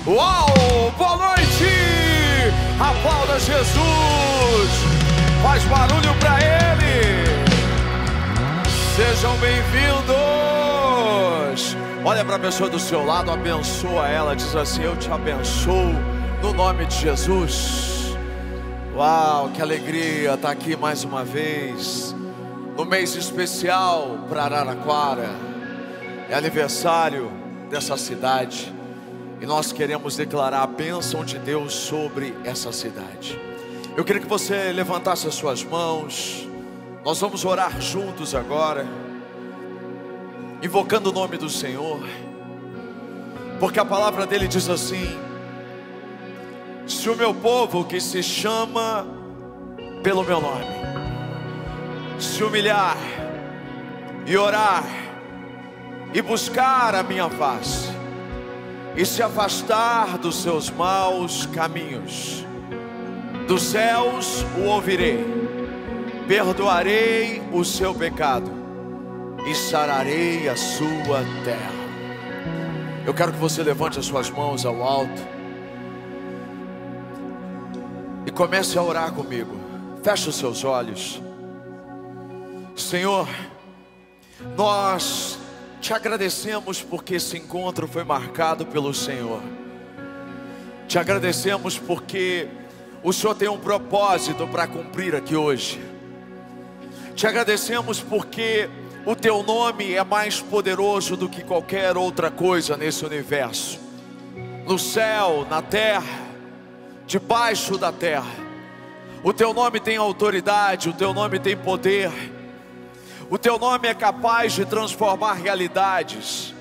Uau! Boa noite! Aplauda Jesus! Faz barulho para Ele! Sejam bem-vindos! Olha para a pessoa do seu lado, abençoa ela, diz assim: eu te abençoo no nome de Jesus. Uau, que alegria estar aqui mais uma vez, no mês especial para Araraquara. É aniversário dessa cidade e nós queremos declarar a bênção de Deus sobre essa cidade. Eu queria que você levantasse as suas mãos. Nós vamos orar juntos agora, invocando o nome do Senhor, porque a palavra dele diz assim: se o meu povo que se chama pelo meu nome se humilhar e orar e buscar a minha face e se afastar dos seus maus caminhos, dos céus o ouvirei, perdoarei o seu pecado e sararei a sua terra. Eu quero que você levante as suas mãos ao alto e comece a orar comigo. Feche os seus olhos. Senhor, nós te agradecemos porque esse encontro foi marcado pelo Senhor. Te agradecemos porque o Senhor tem um propósito para cumprir aqui hoje. Te agradecemos porque o teu nome é mais poderoso do que qualquer outra coisa nesse universo, no céu, na terra, debaixo da terra. O teu nome tem autoridade, o teu nome tem poder. O teu nome é capaz de transformar realidades.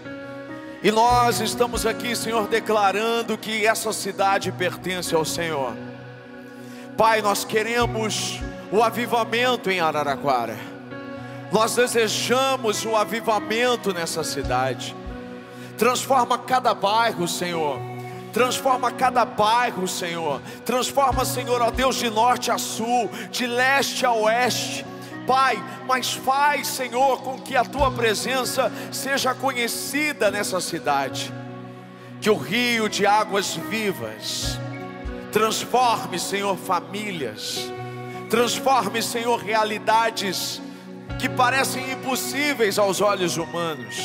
E nós estamos aqui, Senhor, declarando que essa cidade pertence ao Senhor. Pai, nós queremos o avivamento em Araraquara. Nós desejamos o avivamento nessa cidade. Transforma cada bairro, Senhor. Transforma cada bairro, Senhor. Transforma, Senhor, ó Deus, de norte a sul, de leste a oeste. Pai, mas faz, Senhor, com que a tua presença seja conhecida nessa cidade. Que o rio de águas vivas transforme, Senhor, famílias. Transforme, Senhor, realidades que parecem impossíveis aos olhos humanos.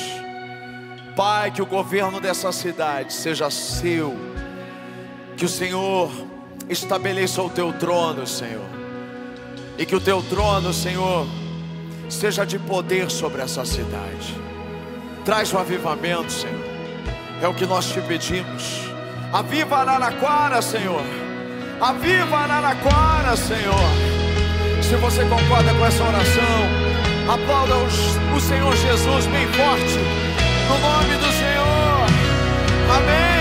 Pai, que o governo dessa cidade seja seu. Que o Senhor estabeleça o teu trono, Senhor. E que o teu trono, Senhor, seja de poder sobre essa cidade. Traz o avivamento, Senhor. É o que nós te pedimos. Aviva Araraquara, Senhor. Aviva Araraquara, Senhor. Se você concorda com essa oração, aplauda o Senhor Jesus bem forte, no nome do Senhor. Amém.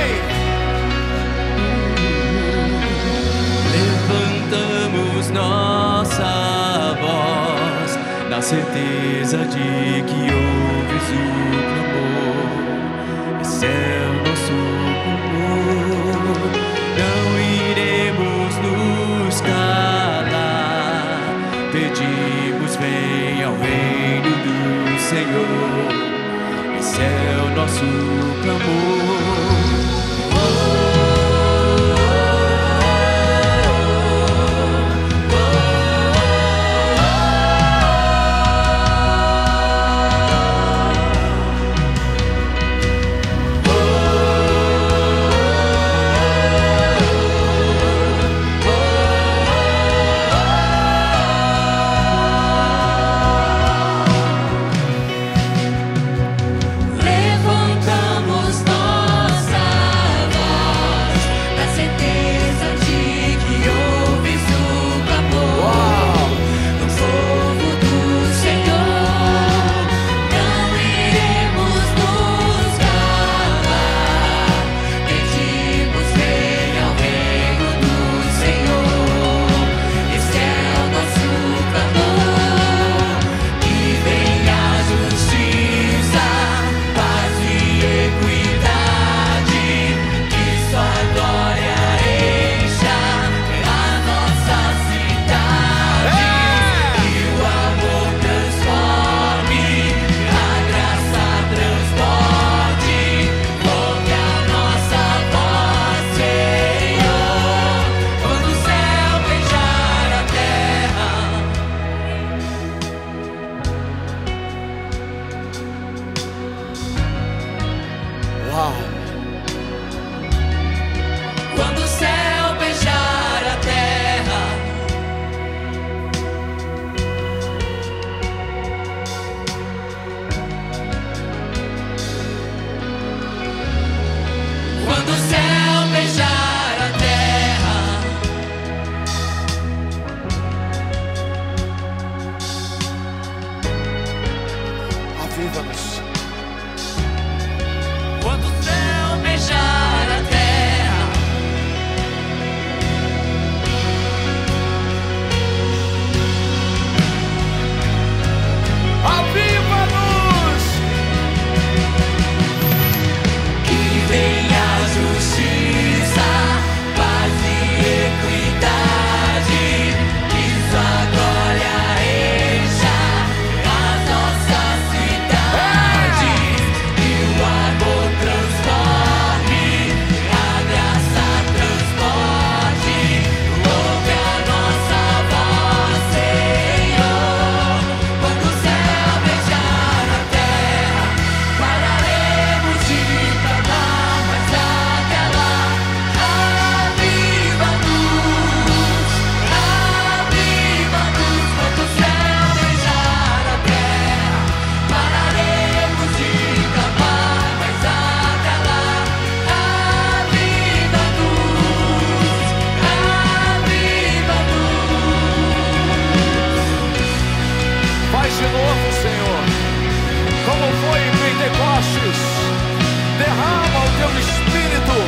Levantamos nossa voz na certeza de que ouves o clamor. Esse é o nosso clamor. Não iremos nos calar. Pedimos, vem ao reino do Senhor. Esse é o nosso clamor. Levantamos nós Quando o céu beijar a terra, aviva-nos. quando o céu beijar a terra, Aviva-nos! que venha a justiça, paz e equidade, que sua glória encha as nossas cidades, que o amor transforme, a graça transporte, ouve a nossa voz, Senhor. Quando o céu beijar a terra, pararemos de clamar, mas até lá, aviva-nos, aviva-nos. Quando o céu beijar a terra, pararemos de clamar, mas até lá, aviva-nos, aviva-nos. Faz de novo, Senhor, como foi em Pentecostes. Derrama o teu Espírito,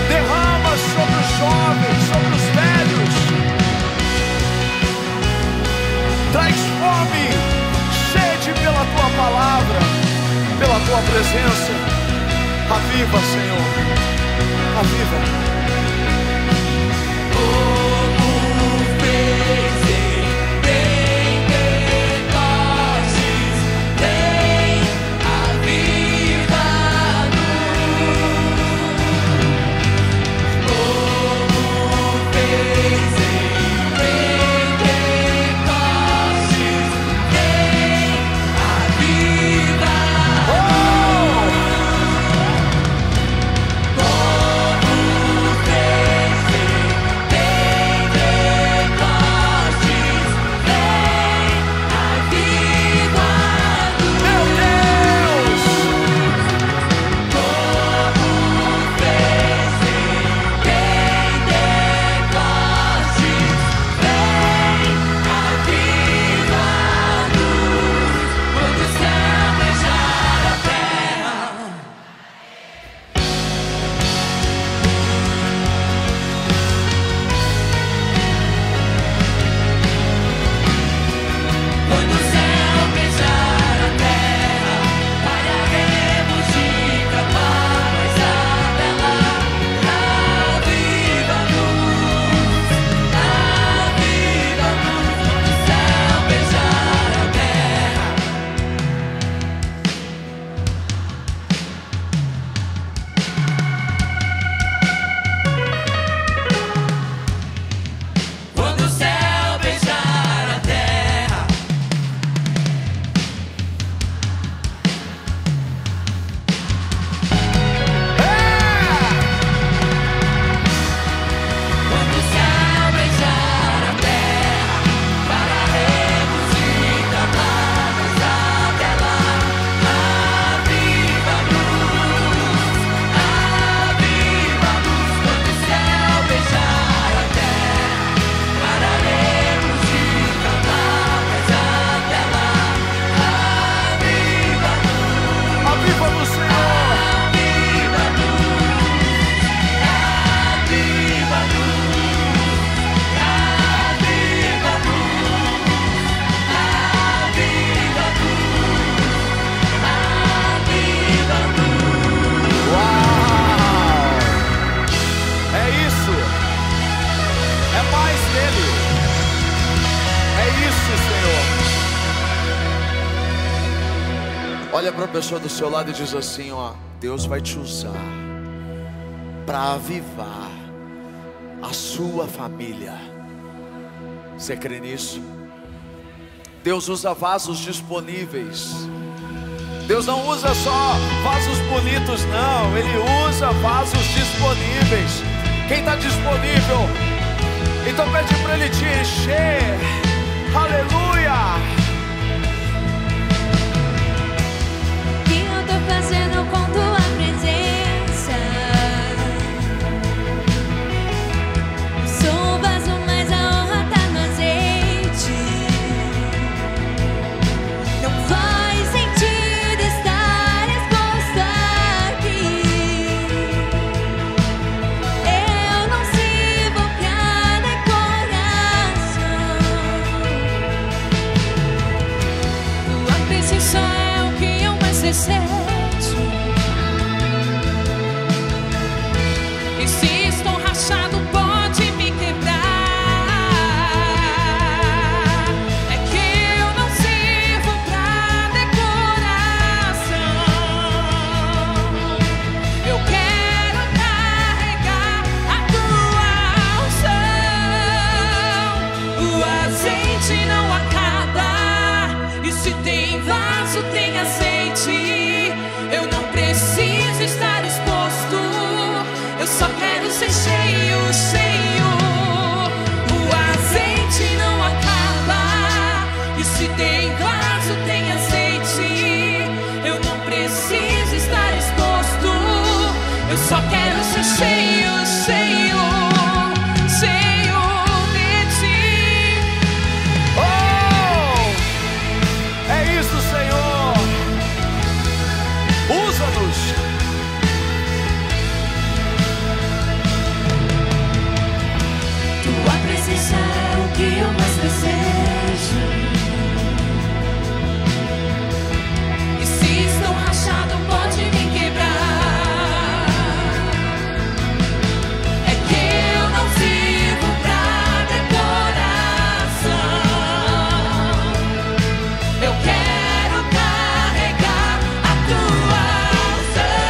derrama sobre os jovens, sobre os velhos. Traz fome, sede pela tua palavra, pela tua presença. Aviva, Senhor, aviva. Como fez em Pentecostes, vem aviva-nos. Como fez em Pentecostes, vem aviva-nos. Como fez em Olha para a pessoa do seu lado e diz assim, ó: Deus vai te usar para avivar a sua família. Você crê nisso? Deus usa vasos disponíveis. Deus não usa só vasos bonitos, não. Ele usa vasos disponíveis. Quem está disponível? Então pede para Ele te encher. Aleluia! O que eu tô fazendo com tua presença? ser cheio, cheio. O azeite não acaba. E se tem vaso, tem azeite. Eu não preciso estar exposto. Eu só quero ser cheio, cheio, cheio de ti. Oh! É isso, Senhor. Usa-nos. Tua presença é o que eu mais desejo. E se estou rachado, pode me quebrar. É que eu não sirvo pra decoração. Eu quero carregar a tua unção.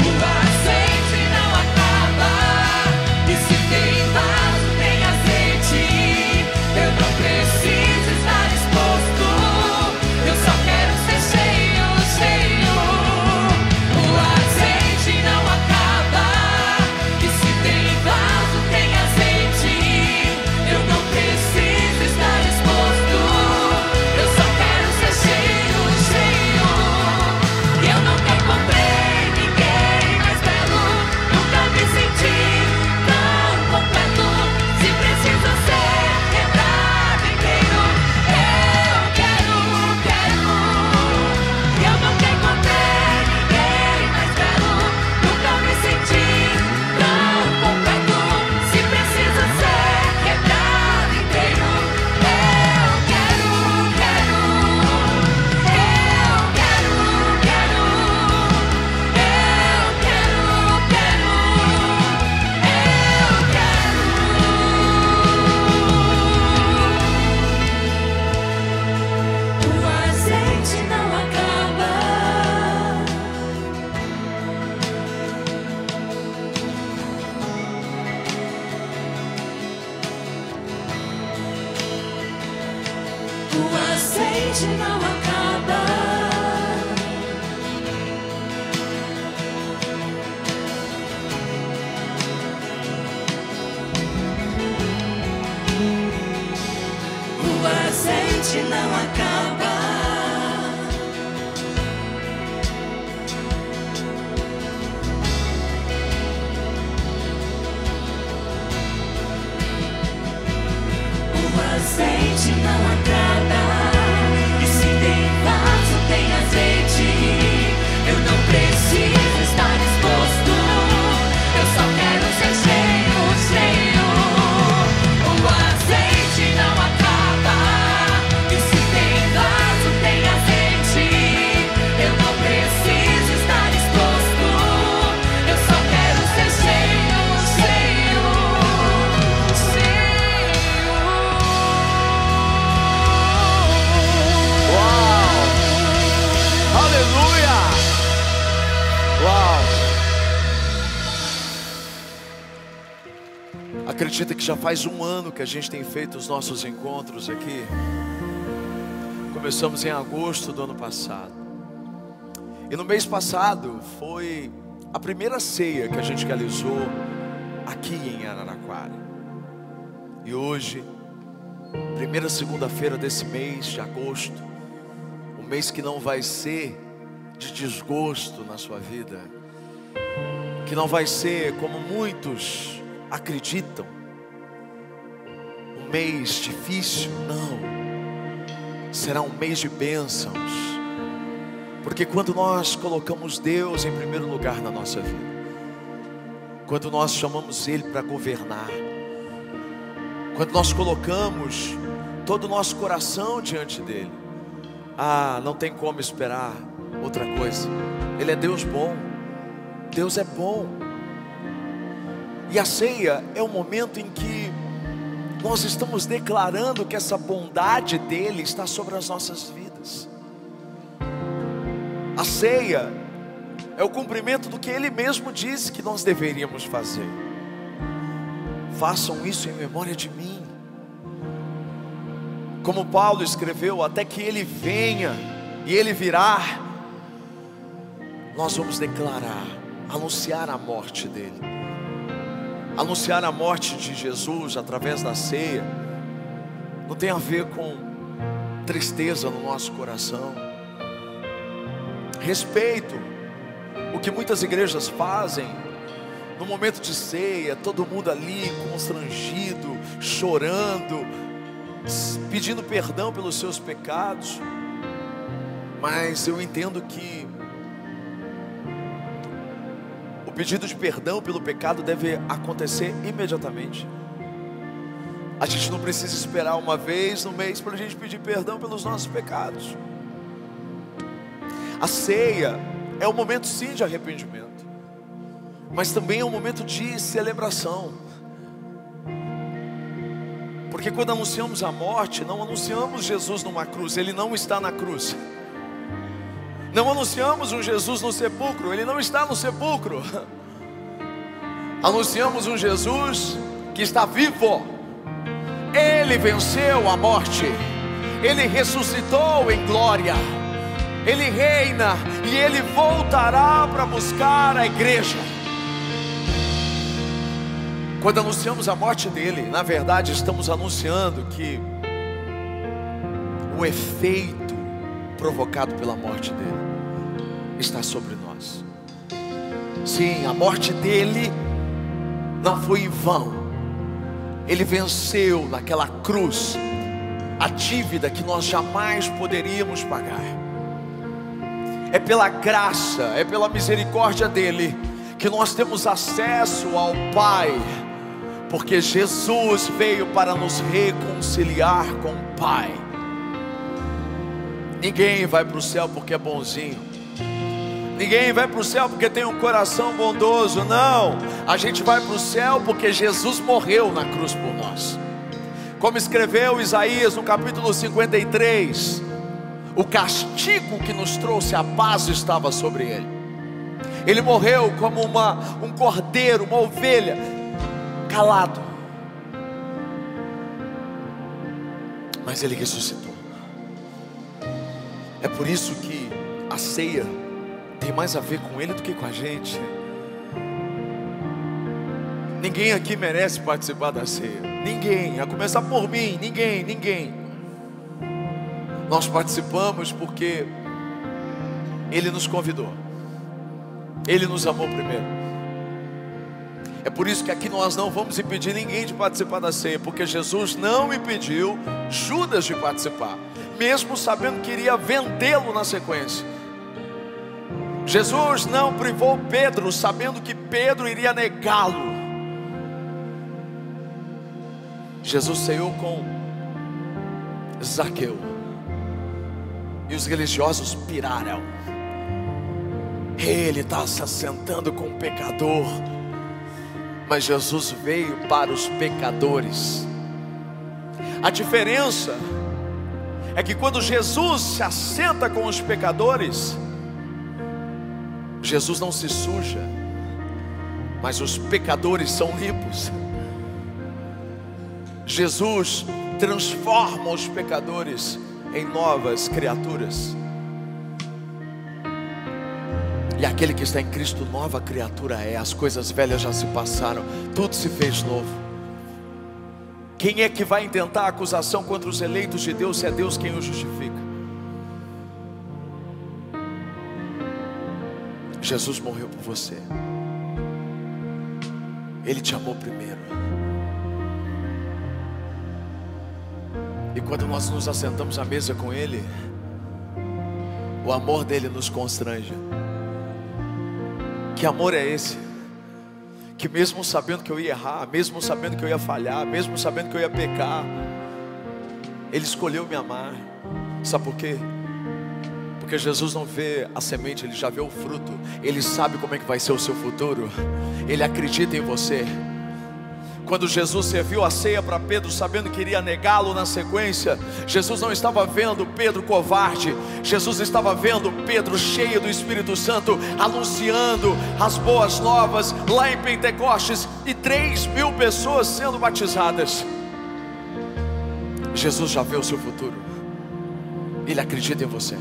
O azeite não acaba. E se tem vaso, tem azeite. Eu não preciso estar exposto. Eu só quero ser cheio, cheio. O azeite não acaba. E se tem vaso, tem azeite. Eu não preciso estar exposto. Eu só quero ser cheio, cheio. Eu nunca encontrei ninguém mais belo. Nunca me senti tão completo. Se preciso ser quebrado inteiro, eu quero. Eu nunca encontrei ninguém mais belo. Nunca me senti tão completo. Se preciso ser quebrado inteiro, eu quero. O azeite não acaba. O azeite não acaba. O azeite não acaba. O azeite não acaba. E se tem vaso, tem azeite. Eu não preciso estar exposto. Eu só quero ser cheio, cheio. O azeite não acaba. E se tem vaso, tem azeite. Eu não preciso estar exposto. Eu só quero ser cheio, cheio, cheio. Uau! Aleluia! Uau! Acredita que já faz um ano que a gente tem feito os nossos encontros aqui? Começamos em agosto do ano passado. E no mês passado foi a primeira ceia que a gente realizou aqui em Araraquara. E hoje, primeira segunda-feira desse mês de agosto, um mês que não vai ser de desgosto na sua vida, que não vai ser como muitos acreditam, um mês difícil, não, será um mês de bênçãos, porque quando nós colocamos Deus em primeiro lugar na nossa vida, quando nós chamamos Ele para governar, quando nós colocamos todo o nosso coração diante dEle, não tem como esperar outra coisa. Ele é Deus bom, Deus é bom. E a ceia é o momento em que nós estamos declarando que essa bondade dEle está sobre as nossas vidas. A ceia é o cumprimento do que Ele mesmo disse que nós deveríamos fazer. Façam isso em memória de mim. Como Paulo escreveu, até que Ele venha, e Ele virá, nós vamos declarar anunciar a morte dele. Anunciar a morte de Jesus através da ceia não tem a ver com tristeza no nosso coração. Respeito o que muitas igrejas fazem no momento de ceia, todo mundo ali constrangido, chorando, pedindo perdão pelos seus pecados. Mas eu entendo que o pedido de perdão pelo pecado deve acontecer imediatamente. A gente não precisa esperar uma vez no mês para a gente pedir perdão pelos nossos pecados. A ceia é um momento sim de arrependimento, mas também é um momento de celebração. Porque quando anunciamos a morte, não anunciamos Jesus numa cruz, Ele não está na cruz. Não anunciamos um Jesus no sepulcro, Ele não está no sepulcro. Anunciamos um Jesus que está vivo. Ele venceu a morte, Ele ressuscitou em glória, Ele reina e Ele voltará para buscar a igreja. Quando anunciamos a morte dele, na verdade estamos anunciando que o efeito provocado pela morte dele está sobre nós. Sim, a morte dele não foi em vão. Ele venceu naquela cruz a dívida que nós jamais poderíamos pagar. É pela graça, é pela misericórdia dele que nós temos acesso ao Pai, porque Jesus veio para nos reconciliar com o Pai. Ninguém vai para o céu porque é bonzinho. Ninguém vai para o céu porque tem um coração bondoso. Não, a gente vai para o céu porque Jesus morreu na cruz por nós. Como escreveu Isaías no capítulo 53, o castigo que nos trouxe a paz estava sobre ele. Ele morreu como um cordeiro, uma ovelha, calado. Mas ele ressuscitou. É por isso que a ceia tem mais a ver com ele do que com a gente. Ninguém aqui merece participar da ceia. Ninguém, a começar por mim, ninguém. Nós participamos porque ele nos convidou. Ele nos amou primeiro. É por isso que aqui nós não vamos impedir ninguém de participar da ceia, porque Jesus não impediu Judas de participar, mesmo sabendo que iria vendê-lo na sequência. Jesus não privou Pedro, sabendo que Pedro iria negá-lo. Jesus ceiou com Zaqueu, e os religiosos piraram. Ele está se assentando com um pecador. Mas Jesus veio para os pecadores. A diferença é que quando Jesus se assenta com os pecadores, Jesus não se suja, mas os pecadores são limpos. Jesus transforma os pecadores em novas criaturas. E aquele que está em Cristo, nova criatura é. As coisas velhas já se passaram, tudo se fez novo. Quem é que vai intentar acusação contra os eleitos de Deus, se é Deus quem os justifica? Jesus morreu por você. Ele te amou primeiro. E quando nós nos assentamos à mesa com Ele, o amor dele nos constrange. Que amor é esse? Que mesmo sabendo que eu ia errar, mesmo sabendo que eu ia falhar, mesmo sabendo que eu ia pecar, Ele escolheu me amar. Sabe por quê? Porque Jesus não vê a semente, Ele já vê o fruto. Ele sabe como é que vai ser o seu futuro. Ele acredita em você. Quando Jesus serviu a ceia para Pedro, sabendo que iria negá-lo na sequência, Jesus não estava vendo Pedro covarde. Jesus estava vendo Pedro cheio do Espírito Santo, anunciando as boas novas lá em Pentecostes, e 3.000 pessoas sendo batizadas. Jesus já vê o seu futuro. Ele acredita em você.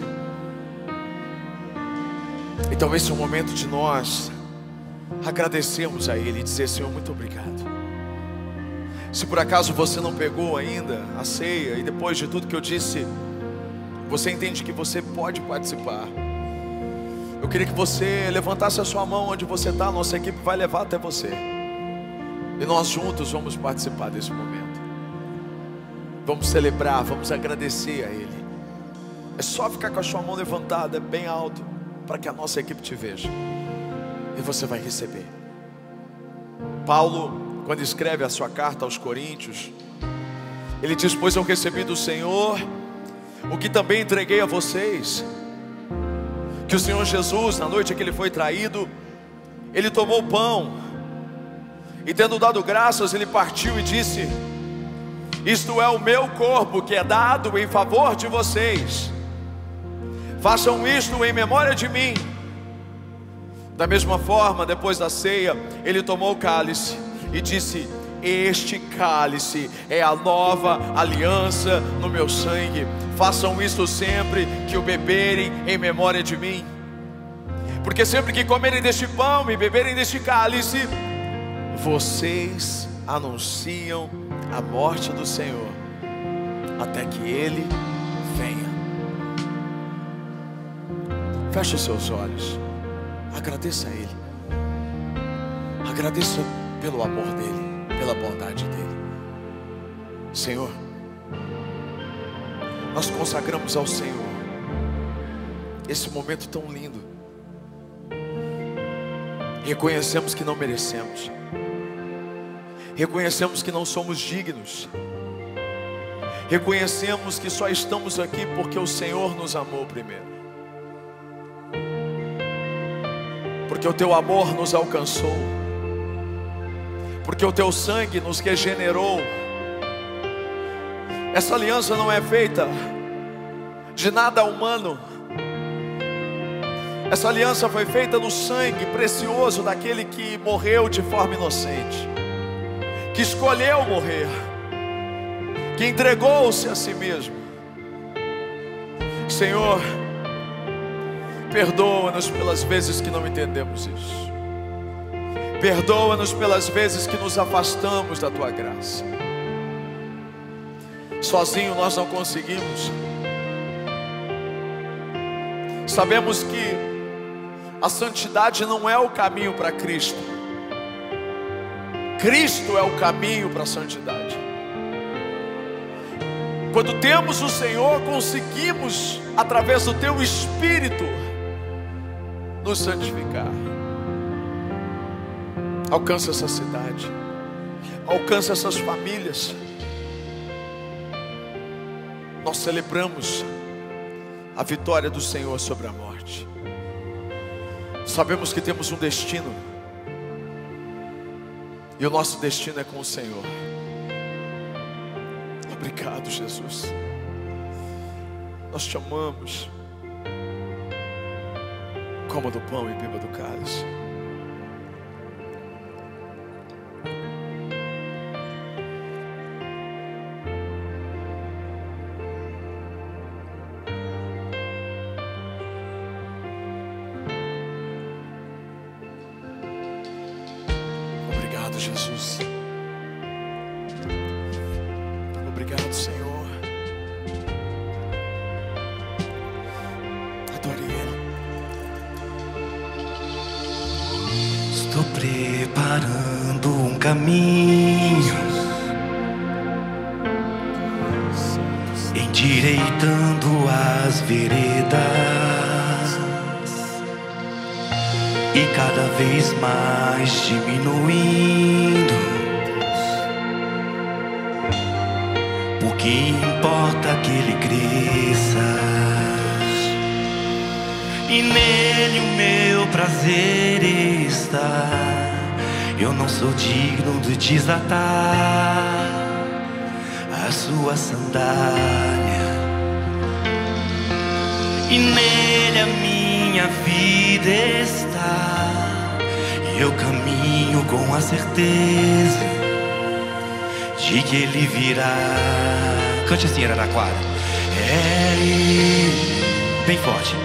Então esse é o momento de nós agradecermos a Ele e dizer: Senhor, muito obrigado. Se por acaso você não pegou ainda a ceia e depois de tudo que eu disse, você entende que você pode participar, eu queria que você levantasse a sua mão onde você está. A nossa equipe vai levar até você e nós juntos vamos participar desse momento. Vamos celebrar, vamos agradecer a Ele. É só ficar com a sua mão levantada bem alto para que a nossa equipe te veja e você vai receber. Paulo, quando escreve a sua carta aos Coríntios, ele diz: pois eu recebi do Senhor o que também entreguei a vocês, que o Senhor Jesus, na noite em que Ele foi traído, Ele tomou o pão e, tendo dado graças, Ele partiu e disse: isto é o meu corpo que é dado em favor de vocês, façam isto em memória de mim. Da mesma forma, depois da ceia, Ele tomou o cálice e disse: este cálice é a nova aliança no meu sangue, façam isto sempre que o beberem em memória de mim. Porque sempre que comerem deste pão e beberem deste cálice, vocês anunciam a morte do Senhor até que Ele venha. Feche os seus olhos, agradeça a Ele, agradeça pelo amor dEle, pela bondade dEle. Senhor, nós consagramos ao Senhor esse momento tão lindo. Reconhecemos que não merecemos, reconhecemos que não somos dignos, reconhecemos que só estamos aqui porque o Senhor nos amou primeiro, porque o Teu amor nos alcançou, porque o Teu sangue nos regenerou. Essa aliança não é feita de nada humano. Essa aliança foi feita no sangue precioso daquele que morreu de forma inocente, que escolheu morrer, que entregou-se a si mesmo. Senhor, perdoa-nos pelas vezes que não entendemos isso. Perdoa-nos pelas vezes que nos afastamos da Tua graça. Sozinho nós não conseguimos. Sabemos que a santidade não é o caminho para Cristo. Cristo é o caminho para a santidade. Quando temos o Senhor, conseguimos, através do Teu Espírito, nos santificar. Alcança essa cidade, alcança essas famílias. Nós celebramos a vitória do Senhor sobre a morte. Sabemos que temos um destino, e o nosso destino é com o Senhor. Obrigado, Jesus. Nós Te amamos. Coma do pão e beba do cálice. Obrigado, Jesus. Obrigado, Senhor. Adore Ele. Estou preparando um caminho, endireitando as veredas, e cada vez mais diminuindo. Porque importa que Ele cresça, e nele o meu prazer está. Eu não sou digno de desatar a sua sandália, e nele a minha vida está. E eu caminho com a certeza de que Ele virá. Cante assim, Araraquara. É Ele. Bem forte.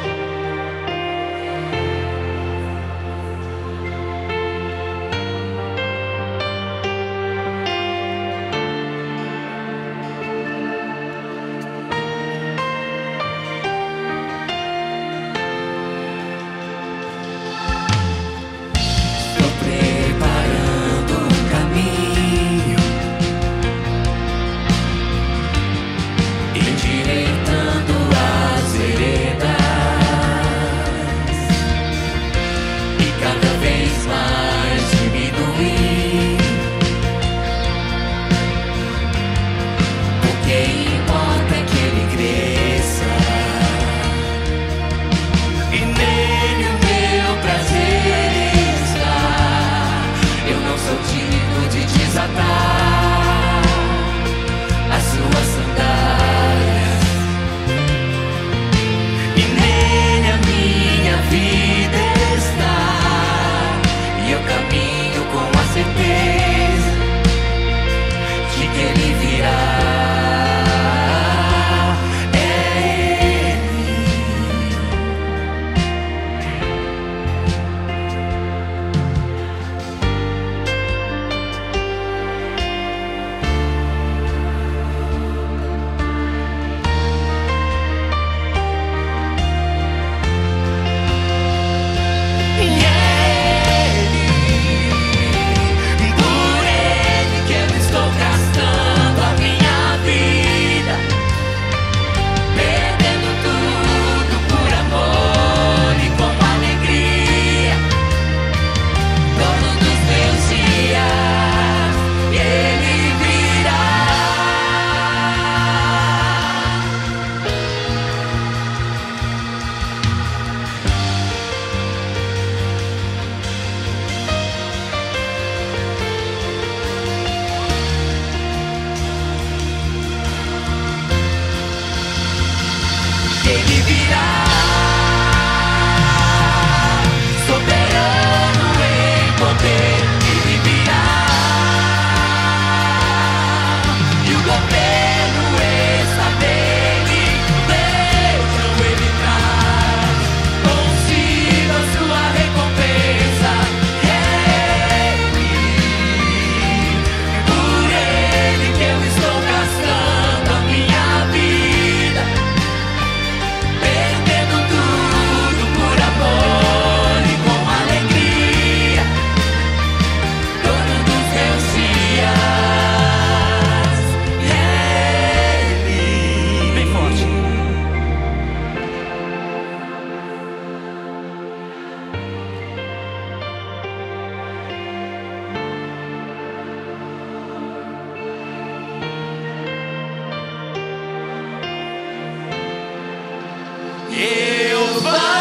ele virá. E o governo está nele, vejam, ele traz consigo a sua recompensa. E é por ele que eu estou gastando a minha vida, perdendo tudo por amor e com alegria, dono dos meus dias. E ele bem forte. Eu vaguei.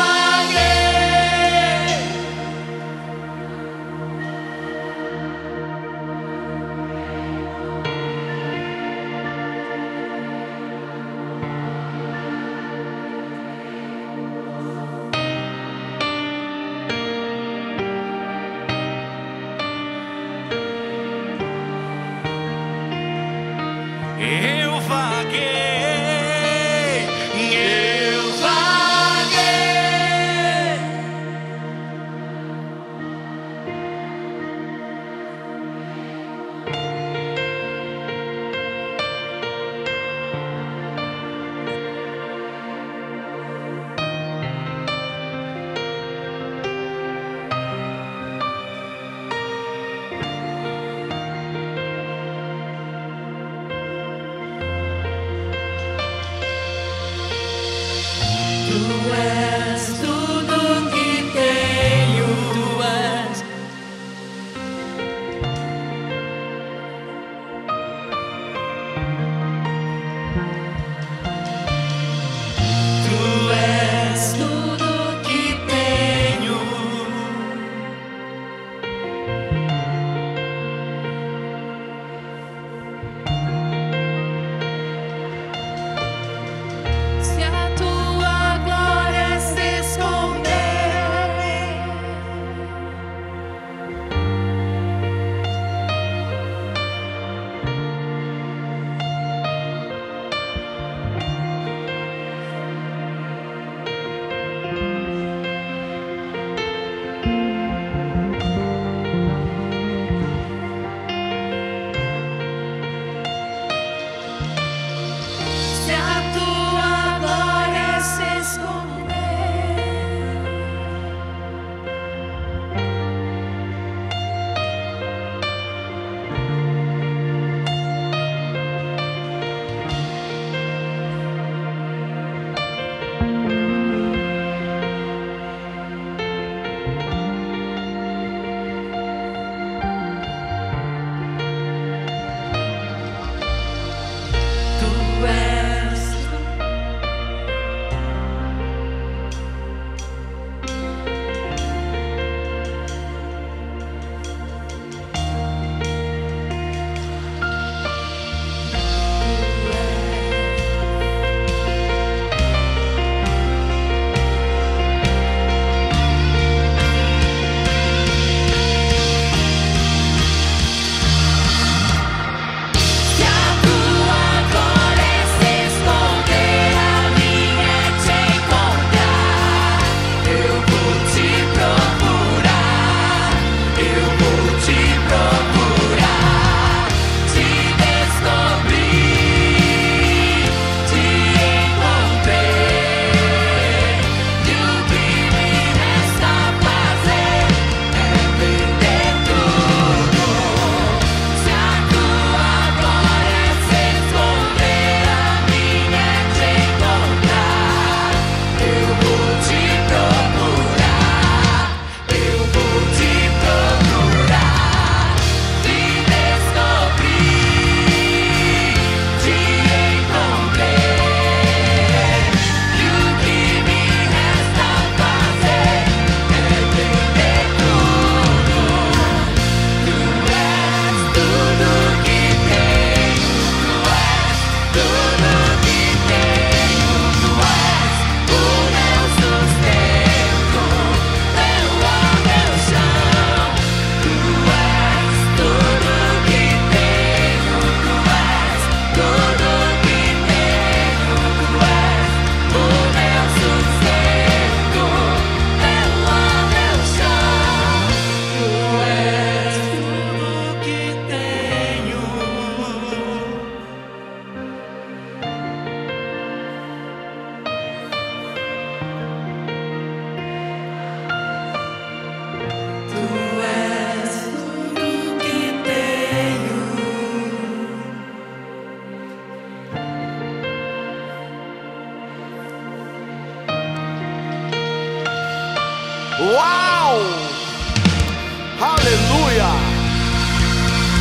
Eu vaguei, eu Vaguei.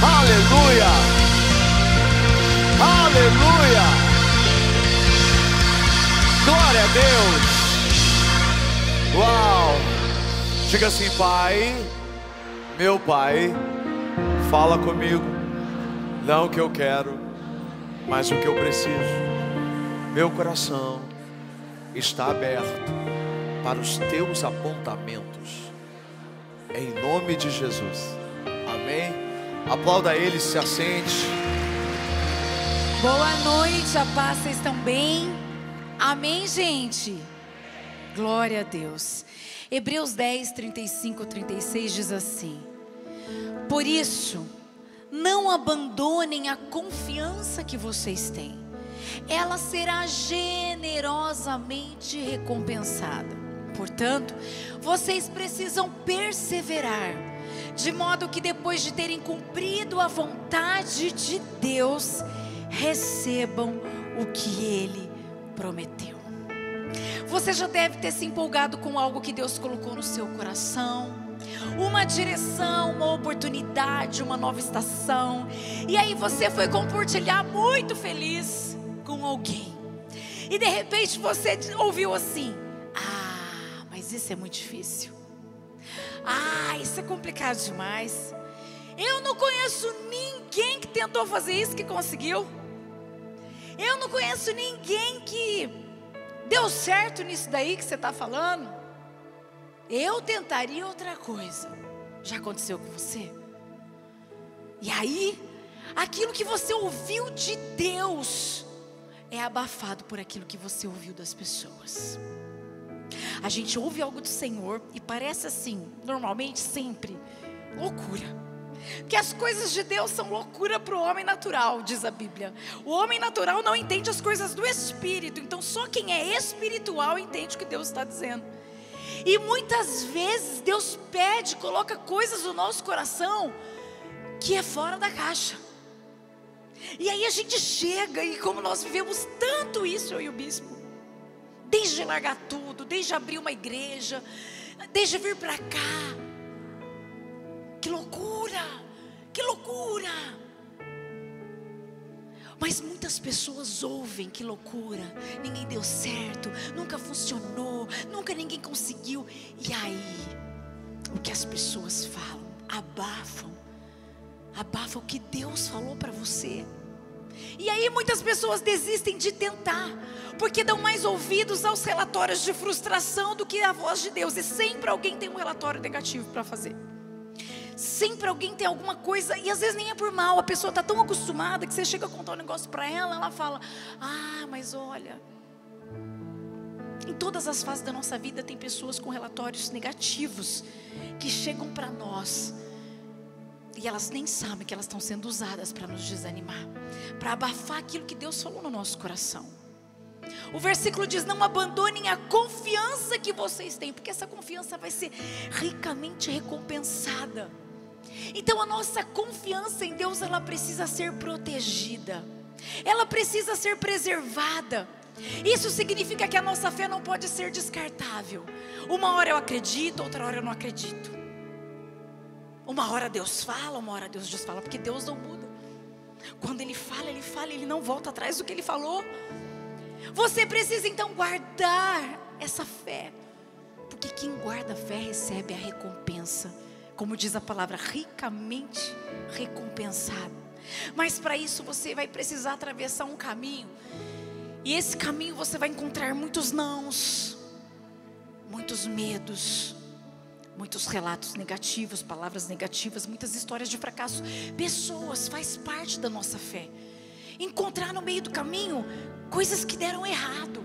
Aleluia! Aleluia! Glória a Deus! Uau! Diga assim: Pai, meu Pai, fala comigo, não o que eu quero, mas o que eu preciso. Meu coração está aberto para os teus apontamentos, em nome de Jesus. Amém? Aplauda Ele, se assente. Boa noite, a paz, vocês estão bem? Amém, gente? Glória a Deus. Hebreus 10, 35, 36 diz assim: por isso, não abandonem a confiança que vocês têm, ela será generosamente recompensada. Portanto, vocês precisam perseverar, de modo que depois de terem cumprido a vontade de Deus, recebam o que Ele prometeu. Você já deve ter se empolgado com algo que Deus colocou no seu coração, uma direção, uma oportunidade, uma nova estação, e aí você foi compartilhar muito feliz com alguém, e de repente você ouviu assim: ah, mas isso é muito difícil, ah, isso é complicado demais, eu não conheço ninguém que tentou fazer isso que conseguiu, eu não conheço ninguém que deu certo nisso daí que você está falando, eu tentaria outra coisa. Já aconteceu com você? E aí, aquilo que você ouviu de Deus é abafado por aquilo que você ouviu das pessoas. A gente ouve algo do Senhor e parece assim, normalmente, sempre, loucura. Porque as coisas de Deus são loucura para o homem natural, diz a Bíblia. O homem natural não entende as coisas do Espírito. Então só quem é espiritual entende o que Deus está dizendo. E muitas vezes Deus pede, coloca coisas no nosso coração que é fora da caixa. E aí a gente chega, e como nós vivemos tanto isso, eu e o bispo, desde largar tudo, desde abrir uma igreja, desde vir para cá, que loucura, que loucura. Mas muitas pessoas ouvem: que loucura, ninguém deu certo, nunca funcionou, nunca ninguém conseguiu. E aí, o que as pessoas falam, abafam o que Deus falou para você. E aí muitas pessoas desistem de tentar, porque dão mais ouvidos aos relatórios de frustração do que à voz de Deus. E sempre alguém tem um relatório negativo para fazer. Sempre alguém tem alguma coisa, e às vezes nem é por mal. A pessoa está tão acostumada que você chega a contar um negócio para ela, ela fala: ah, mas olha. Em todas as fases da nossa vida tem pessoas com relatórios negativos que chegam para nós, e elas nem sabem que elas estão sendo usadas para nos desanimar, para abafar aquilo que Deus falou no nosso coração. O versículo diz: não abandonem a confiança que vocês têm, porque essa confiança vai ser ricamente recompensada. Então a nossa confiança em Deus, ela precisa ser protegida, ela precisa ser preservada. Isso significa que a nossa fé não pode ser descartável. Uma hora eu acredito, outra hora eu não acredito. Uma hora Deus fala, uma hora Deus desfala, porque Deus não muda. Quando Ele fala, Ele não volta atrás do que Ele falou. Você precisa então guardar essa fé, porque quem guarda a fé recebe a recompensa, como diz a palavra, ricamente recompensado. Mas para isso você vai precisar atravessar um caminho, e esse caminho você vai encontrar muitos nãos, muitos medos, muitos relatos negativos, palavras negativas, muitas histórias de fracasso. Pessoas, faz parte da nossa fé encontrar no meio do caminho coisas que deram errado,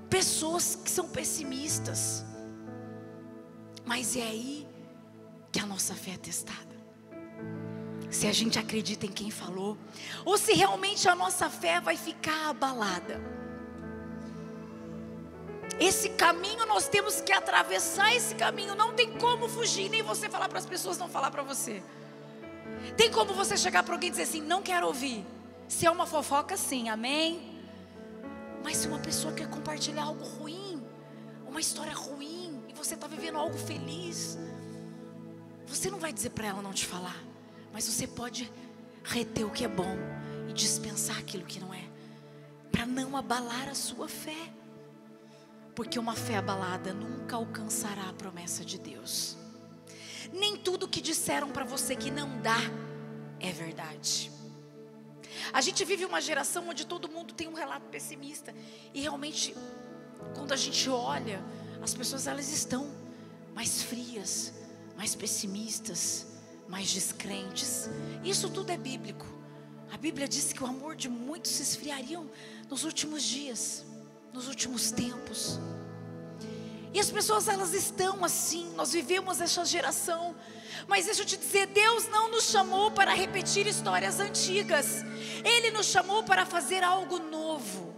pessoas que são pessimistas. Mas é aí que a nossa fé é testada, se a gente acredita em quem falou, ou se realmente a nossa fé vai ficar abalada. Esse caminho nós temos que atravessar. Esse caminho não tem como fugir, nem você falar para as pessoas não falar para você. Tem como você chegar para alguém e dizer assim: não quero ouvir. Se é uma fofoca, sim, amém. Mas se uma pessoa quer compartilhar algo ruim, uma história ruim, e você está vivendo algo feliz, você não vai dizer para ela não te falar, mas você pode reter o que é bom e dispensar aquilo que não é, para não abalar a sua fé, porque uma fé abalada nunca alcançará a promessa de Deus. Nem tudo que disseram para você que não dá é verdade. A gente vive uma geração onde todo mundo tem um relato pessimista, e realmente, quando a gente olha, as pessoas elas estão mais frias, mais pessimistas, mais descrentes. Isso tudo é bíblico. A Bíblia diz que o amor de muitos se esfriariam nos últimos dias, nos últimos tempos. E as pessoas elas estão assim. Nós vivemos essa geração. Mas deixa eu te dizer, Deus não nos chamou para repetir histórias antigas. Ele nos chamou para fazer algo novo.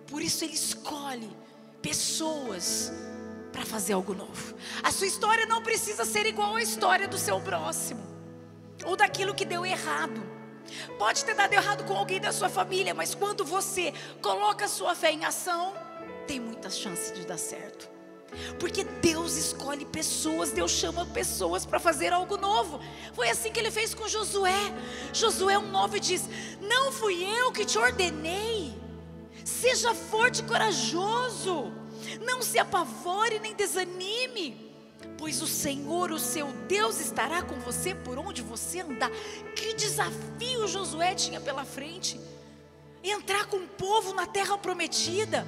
Por isso Ele escolhe pessoas para fazer algo novo. A sua história não precisa ser igual à história do seu próximo, ou daquilo que deu errado. Pode ter dado errado com alguém da sua família, mas quando você coloca a sua fé em ação, tem muitas chances de dar certo. Porque Deus escolhe pessoas, Deus chama pessoas para fazer algo novo. Foi assim que Ele fez com Josué. Josué 1:9 diz: não fui eu que te ordenei? Seja forte e corajoso, não se apavore nem desanime, pois o Senhor, o seu Deus, estará com você por onde você andar. Que desafio Josué tinha pela frente, entrar com o povo na terra prometida.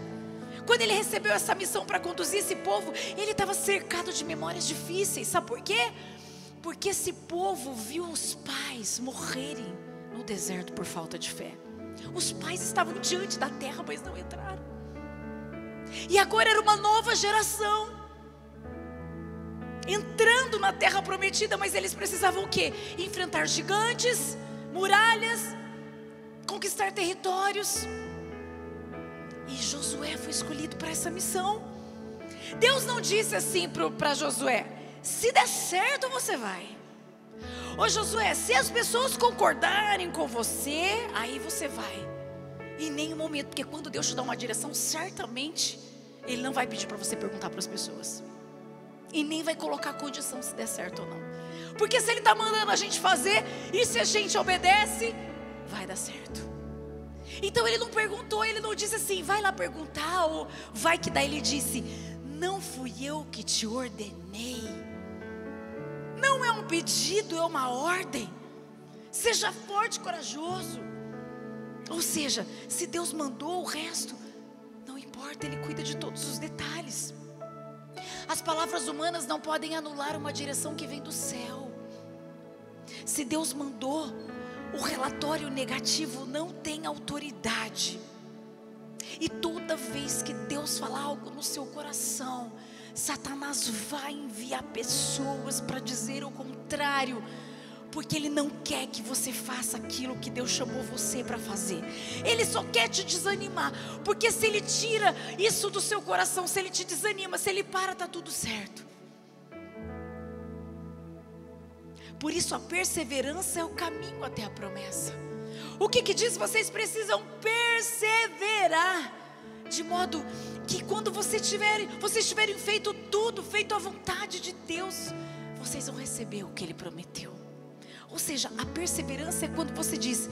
Quando ele recebeu essa missão para conduzir esse povo, ele estava cercado de memórias difíceis. Sabe por quê? Porque esse povo viu os pais morrerem no deserto por falta de fé. Os pais estavam diante da terra, mas não entraram. E agora era uma nova geração entrando na terra prometida, mas eles precisavam o quê? Enfrentar gigantes, muralhas, conquistar territórios. E Josué foi escolhido para essa missão. Deus não disse assim para Josué: se der certo você vai. Ô Josué, se as pessoas concordarem com você, aí você vai. Em nenhum momento, porque quando Deus te dá uma direção, certamente Ele não vai pedir para você perguntar para as pessoas, e nem vai colocar condição se der certo ou não. Porque se Ele está mandando a gente fazer, e se a gente obedece, vai dar certo. Então Ele não perguntou, Ele não disse assim, vai lá perguntar, ou vai que daí Ele disse: não fui eu que te ordenei. Não é um pedido, é uma ordem. Seja forte e corajoso. Ou seja, se Deus mandou, o resto não importa, Ele cuida de todos os detalhes. As palavras humanas não podem anular uma direção que vem do céu. Se Deus mandou, o relatório negativo não tem autoridade. E toda vez que Deus falar algo no seu coração, Satanás vai enviar pessoas para dizer o contrário, porque ele não quer que você faça aquilo que Deus chamou você para fazer. Ele só quer te desanimar, porque se ele tira isso do seu coração, se ele te desanima, se ele para, está tudo certo. Por isso a perseverança é o caminho até a promessa. O que diz? Vocês precisam perseverar, de modo que quando vocês tiverem feito tudo, feito a vontade de Deus, vocês vão receber o que Ele prometeu. Ou seja, a perseverança é quando você diz: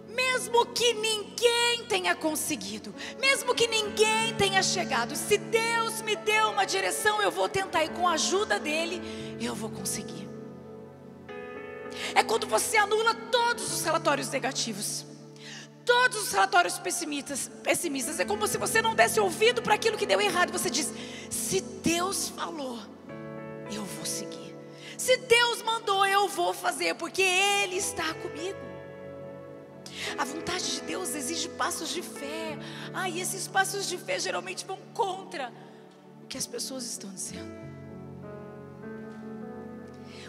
mesmo que ninguém tenha conseguido, mesmo que ninguém tenha chegado, se Deus me deu uma direção, eu vou tentar, e com a ajuda dEle, eu vou conseguir. É quando você anula todos os relatórios negativos, todos os relatórios pessimistas. É como se você não desse ouvido para aquilo que deu errado. Você diz: se Deus falou, eu vou seguir. Se Deus mandou, eu vou fazer, porque Ele está comigo. A vontade de Deus exige passos de fé. E esses passos de fé geralmente vão contra o que as pessoas estão dizendo.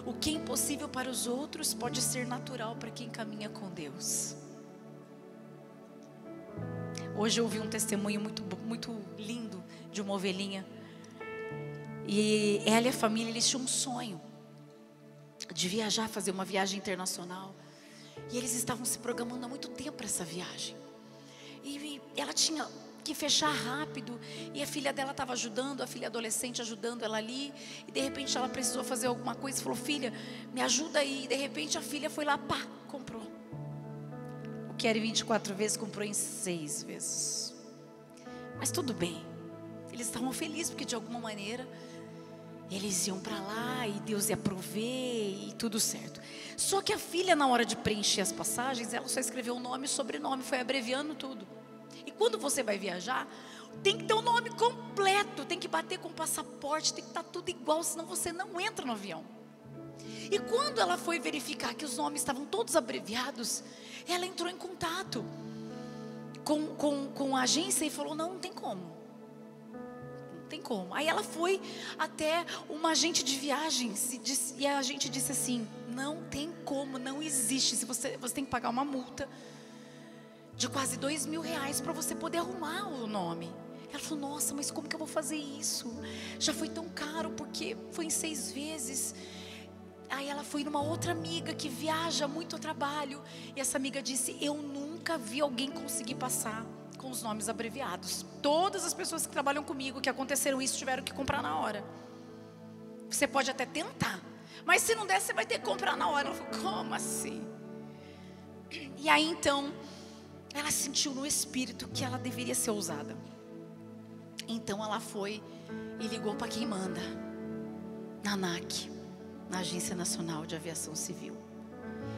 O que é impossível para os outros pode ser natural para quem caminha com Deus. Hoje eu ouvi um testemunho muito lindo de uma ovelhinha. E ela e a família, eles tinham um sonho de viajar, fazer uma viagem internacional. E eles estavam se programando há muito tempo para essa viagem. E ela tinha que fechar rápido. E a filha dela estava ajudando, a filha adolescente ajudando ela ali. E de repente ela precisou fazer alguma coisa e falou: filha, me ajuda aí. E de repente a filha foi lá, pá, comprou. O que era em 24 vezes, comprou em 6 vezes. Mas tudo bem. Eles estavam felizes porque de alguma maneira eles iam para lá e Deus ia prover e tudo certo. Só que a filha, na hora de preencher as passagens, ela só escreveu o nome e sobrenome, foi abreviando tudo. E quando você vai viajar, tem que ter o nome completo, tem que bater com o passaporte, tem que estar tudo igual, senão você não entra no avião. E quando ela foi verificar que os nomes estavam todos abreviados, ela entrou em contato com a agência e falou: não tem como. Não tem como. Aí ela foi até uma agente de viagens e a agente disse assim: não tem como, não existe. Se você tem que pagar uma multa de quase R$2.000 para você poder arrumar o nome. Ela falou: nossa, mas como que eu vou fazer isso? Já foi tão caro porque foi em 6 vezes. Aí ela foi numa outra amiga que viaja muito a trabalho. E essa amiga disse: eu nunca vi alguém conseguir passar com os nomes abreviados. Todas as pessoas que trabalham comigo, que aconteceram isso, tiveram que comprar na hora. Você pode até tentar, mas se não der, você vai ter que comprar na hora. Ela falou: como assim? E aí então ela sentiu no espírito que ela deveria ser ousada. Então ela foi e ligou para quem manda na ANAC, na Agência Nacional de Aviação Civil.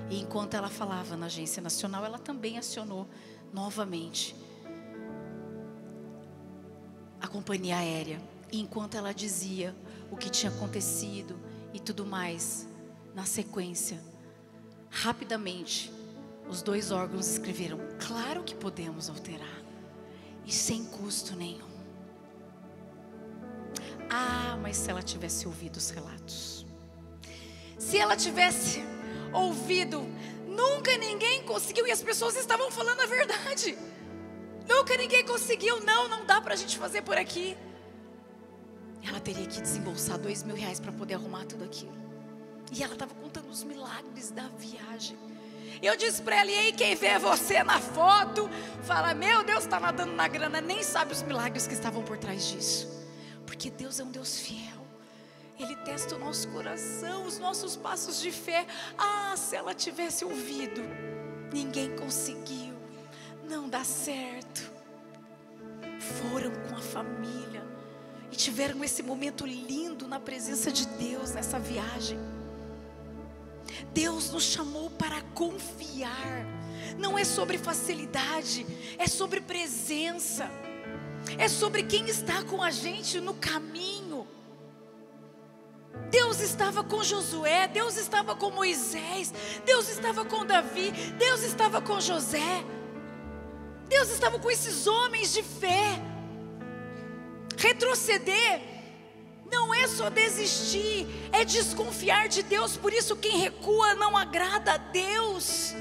E enquanto ela falava na Agência Nacional, ela também acionou novamente a companhia aérea. E enquanto ela dizia o que tinha acontecido e tudo mais, na sequência, rapidamente, os 2 órgãos escreveram: claro que podemos alterar, e sem custo nenhum. Ah, mas se ela tivesse ouvido os relatos, se ela tivesse ouvido, nunca ninguém conseguiu, e as pessoas estavam falando a verdade. Nunca ninguém conseguiu, não dá pra gente fazer por aqui. Ela teria que desembolsar R$2.000 para poder arrumar tudo aquilo. E ela estava contando os milagres da viagem. Eu disse para ela: e aí, quem vê você na foto fala: meu Deus, está nadando na grana, nem sabe os milagres que estavam por trás disso. Porque Deus é um Deus fiel. Ele testa o nosso coração, os nossos passos de fé. Ah, se ela tivesse ouvido, ninguém conseguiu, não dá certo. Foram com a família e tiveram esse momento lindo na presença de Deus nessa viagem. Deus nos chamou para confiar. Não é sobre facilidade, é sobre presença. É sobre quem está com a gente no caminho. Deus estava com Josué, Deus estava com Moisés, Deus estava com Davi, Deus estava com José, Deus estava com esses homens de fé. Retroceder não é só desistir, é desconfiar de Deus. Por isso quem recua não agrada a Deus.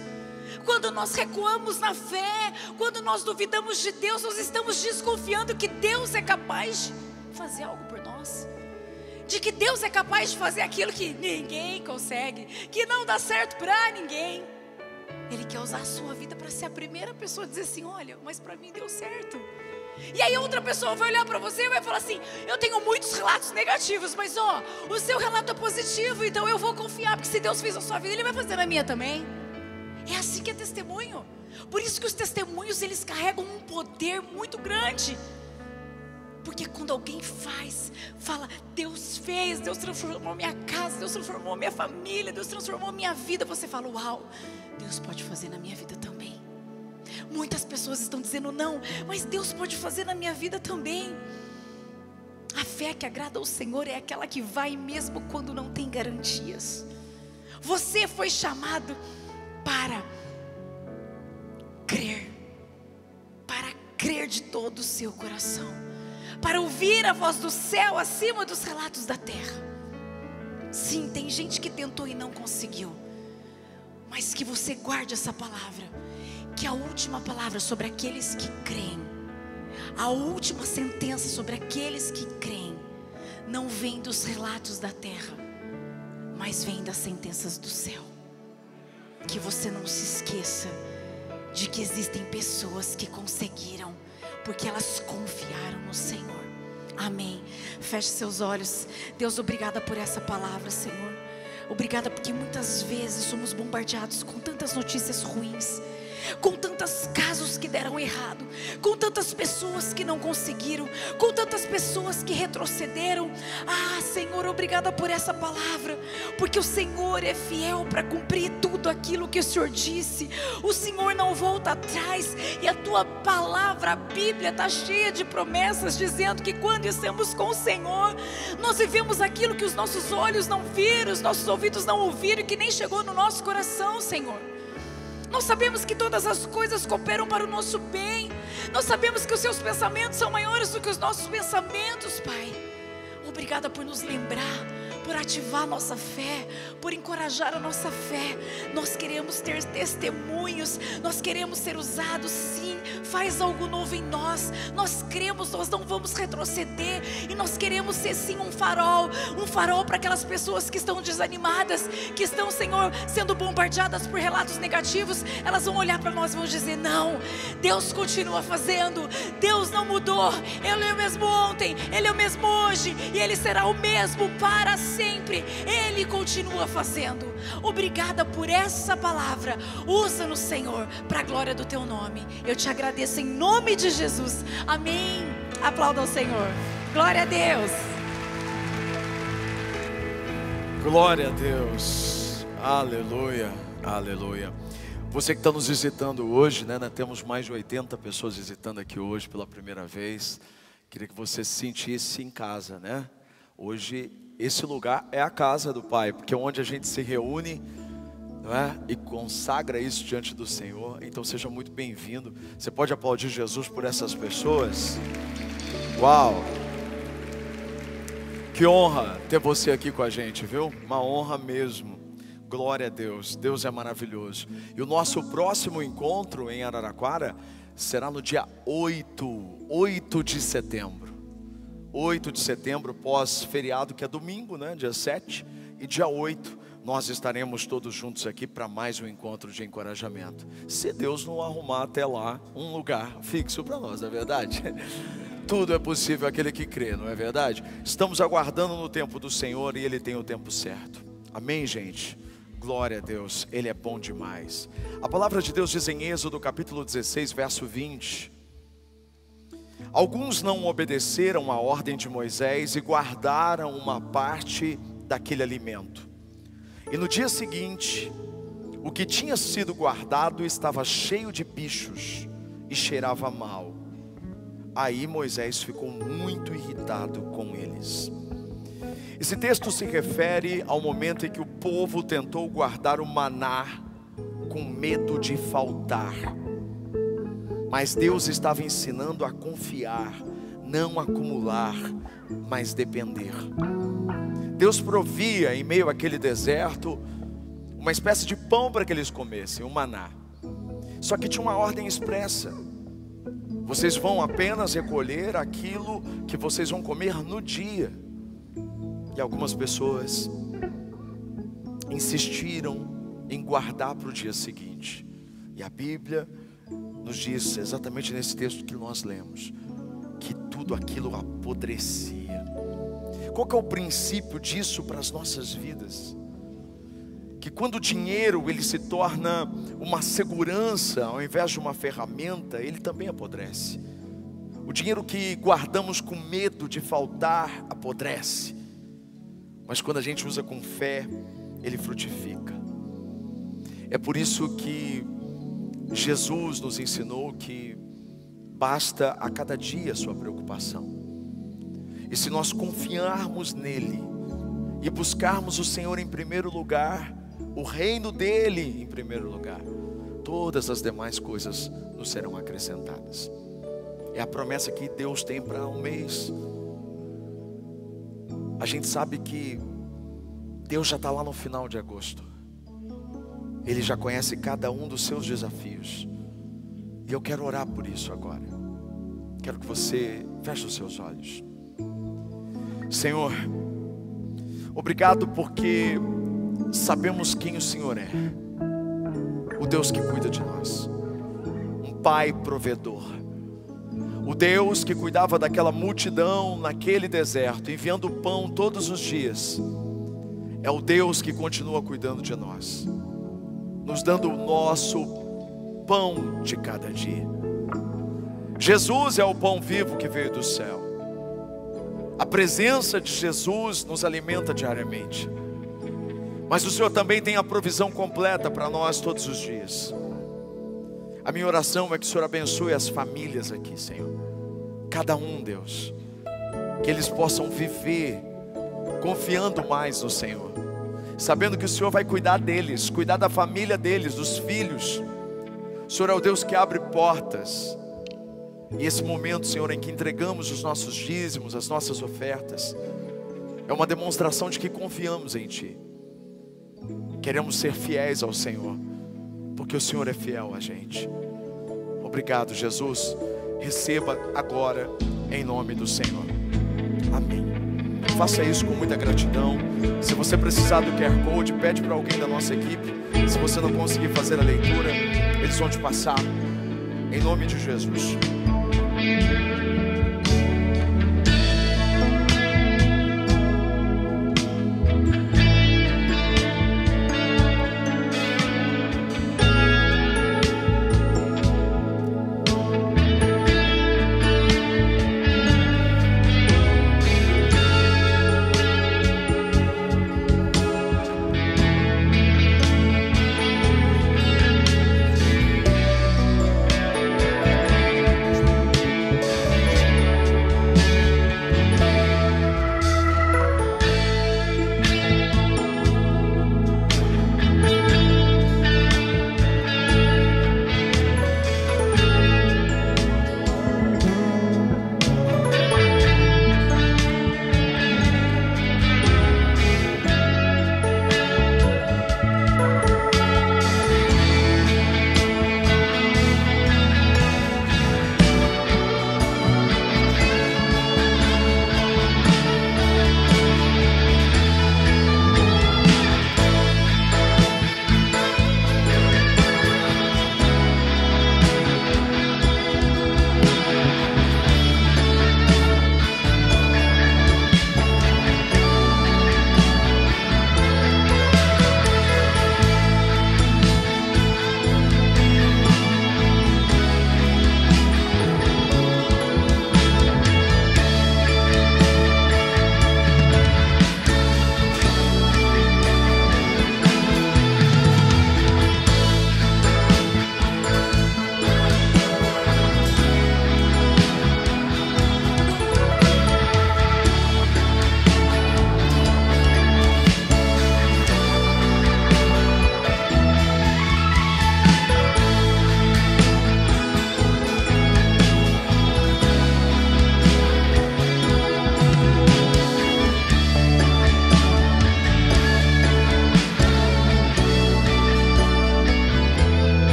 Quando nós recuamos na fé, quando nós duvidamos de Deus, nós estamos desconfiando que Deus é capaz de fazer algo por nós, de que Deus é capaz de fazer aquilo que ninguém consegue, que não dá certo para ninguém. Ele quer usar a sua vida para ser a primeira pessoa a dizer assim: olha, mas para mim deu certo. E aí outra pessoa vai olhar para você e vai falar assim: eu tenho muitos relatos negativos, mas o seu relato é positivo, então eu vou confiar, porque se Deus fez na sua vida, Ele vai fazer na minha também. É assim que é testemunho. Por isso que os testemunhos, eles carregam um poder muito grande. Porque quando alguém fala: Deus fez, Deus transformou minha casa, Deus transformou minha família, Deus transformou minha vida, você fala: uau, Deus pode fazer na minha vida também. Muitas pessoas estão dizendo: não, mas Deus pode fazer na minha vida também. A fé que agrada ao Senhor é aquela que vai mesmo quando não tem garantias. Você foi chamado para crer de todo o seu coração, para ouvir a voz do céu acima dos relatos da terra. Sim, tem gente que tentou e não conseguiu, mas que você guarde essa palavra, que a última palavra sobre aqueles que creem, a última sentença sobre aqueles que creem, não vem dos relatos da terra, mas vem das sentenças do céu. Que você não se esqueça de que existem pessoas que conseguiram porque elas confiaram no Senhor. Amém. Feche seus olhos. Deus, obrigada por essa palavra, Senhor. Obrigada porque muitas vezes somos bombardeados com tantas notícias ruins, com tantos casos que deram errado, com tantas pessoas que não conseguiram, com tantas pessoas que retrocederam. Ah, Senhor, obrigada por essa palavra, porque o Senhor é fiel para cumprir tudo aquilo que o Senhor disse. O Senhor não volta atrás, e a tua palavra, a Bíblia, está cheia de promessas, dizendo que quando estamos com o Senhor, nós vivemos aquilo que os nossos olhos não viram, os nossos ouvidos não ouviram, e que nem chegou no nosso coração, Senhor. Nós sabemos que todas as coisas cooperam para o nosso bem. Nós sabemos que os seus pensamentos são maiores do que os nossos pensamentos, Pai. Obrigada por nos lembrar, por ativar a nossa fé, por encorajar a nossa fé. Nós queremos ter testemunhos, nós queremos ser usados, sim. Faz algo novo em nós. Nós cremos, nós não vamos retroceder, e nós queremos ser, sim, um farol para aquelas pessoas que estão desanimadas, que estão, Senhor, sendo bombardeadas por relatos negativos. Elas vão olhar para nós e vão dizer: não, Deus continua fazendo, Deus não mudou, Ele é o mesmo ontem, Ele é o mesmo hoje, e Ele será o mesmo para sempre. Ele continua fazendo. Obrigada por essa palavra. Usa-nos, Senhor, para a glória do teu nome. Eu te agradeço em nome de Jesus. Amém. Aplauda ao Senhor. Glória a Deus. Glória a Deus. Aleluia, aleluia. Você que está nos visitando hoje, né? Nós temos mais de 80 pessoas visitando aqui hoje pela primeira vez. Queria que você se sentisse em casa, né? Hoje esse lugar é a casa do Pai, porque é onde a gente se reúne, não é? E consagra isso diante do Senhor. Então seja muito bem-vindo. Você pode aplaudir Jesus por essas pessoas? Uau! Que honra ter você aqui com a gente, viu? Uma honra mesmo. Glória a Deus. Deus é maravilhoso. E o nosso próximo encontro em Araraquara será no dia 8 de setembro. 8 de setembro, pós-feriado, que é domingo, né? Dia 7 e dia 8, nós estaremos todos juntos aqui para mais um encontro de encorajamento. Se Deus não arrumar até lá um lugar fixo para nós, não é verdade? Tudo é possível aquele que crê, não é verdade? Estamos aguardando no tempo do Senhor, e Ele tem o tempo certo. Amém, gente? Glória a Deus, Ele é bom demais. A palavra de Deus diz em Êxodo capítulo 16, verso 20: alguns não obedeceram à ordem de Moisés e guardaram uma parte daquele alimento. E no dia seguinte, o que tinha sido guardado estava cheio de bichos e cheirava mal. Aí Moisés ficou muito irritado com eles. Esse texto se refere ao momento em que o povo tentou guardar o maná com medo de faltar. Mas Deus estava ensinando a confiar, não acumular, mas depender. Deus provia em meio àquele deserto uma espécie de pão para que eles comessem, o maná. Só que tinha uma ordem expressa: vocês vão apenas recolher aquilo que vocês vão comer no dia. E algumas pessoas insistiram em guardar para o dia seguinte. E a Bíblia nos diz, exatamente nesse texto que nós lemos, que tudo aquilo apodrecia. Qual que é o princípio disso para as nossas vidas? Que quando o dinheiro ele se torna uma segurança ao invés de uma ferramenta, ele também apodrece. O dinheiro que guardamos com medo de faltar apodrece. Mas quando a gente usa com fé, ele frutifica. É por isso que Jesus nos ensinou que basta a cada dia a sua preocupação. E se nós confiarmos nele e buscarmos o Senhor em primeiro lugar, o reino dele em primeiro lugar, todas as demais coisas nos serão acrescentadas. É a promessa que Deus tem para um mês. A gente sabe que Deus já está lá no final de agosto. Ele já conhece cada um dos seus desafios. E eu quero orar por isso agora. Quero que você feche os seus olhos. Senhor, obrigado porque sabemos quem o Senhor é. O Deus que cuida de nós. Um Pai provedor. O Deus que cuidava daquela multidão naquele deserto, enviando pão todos os dias, é o Deus que continua cuidando de nós, nos dando o nosso pão de cada dia. Jesus é o pão vivo que veio do céu. A presença de Jesus nos alimenta diariamente. Mas o Senhor também tem a provisão completa para nós todos os dias. A minha oração é que o Senhor abençoe as famílias aqui, Senhor. Cada um, Deus. Que eles possam viver confiando mais no Senhor, sabendo que o Senhor vai cuidar deles, cuidar da família deles, dos filhos. O Senhor é o Deus que abre portas. E esse momento, Senhor, em que entregamos os nossos dízimos, as nossas ofertas, é uma demonstração de que confiamos em Ti. Queremos ser fiéis ao Senhor, porque o Senhor é fiel a gente. Obrigado, Jesus. Receba agora, em nome do Senhor. Amém. Faça isso com muita gratidão. Se você precisar do QR Code, pede para alguém da nossa equipe. Se você não conseguir fazer a leitura, eles vão te passar. Em nome de Jesus.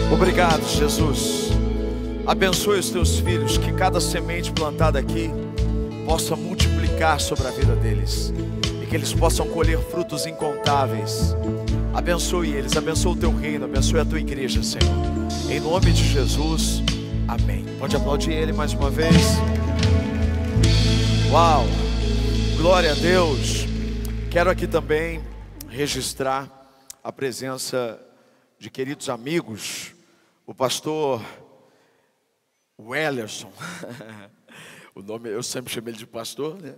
Obrigado, Jesus. Abençoe os teus filhos, que cada semente plantada aqui possa multiplicar sobre a vida deles e que eles possam colher frutos incontáveis. Abençoe eles, abençoe o teu reino, abençoe a tua igreja, Senhor. Em nome de Jesus, amém. Pode aplaudir ele mais uma vez. Uau, glória a Deus. Quero aqui também registrar a presença de queridos amigos, o pastor Wellerson. O nome, eu sempre chamei ele de pastor, né?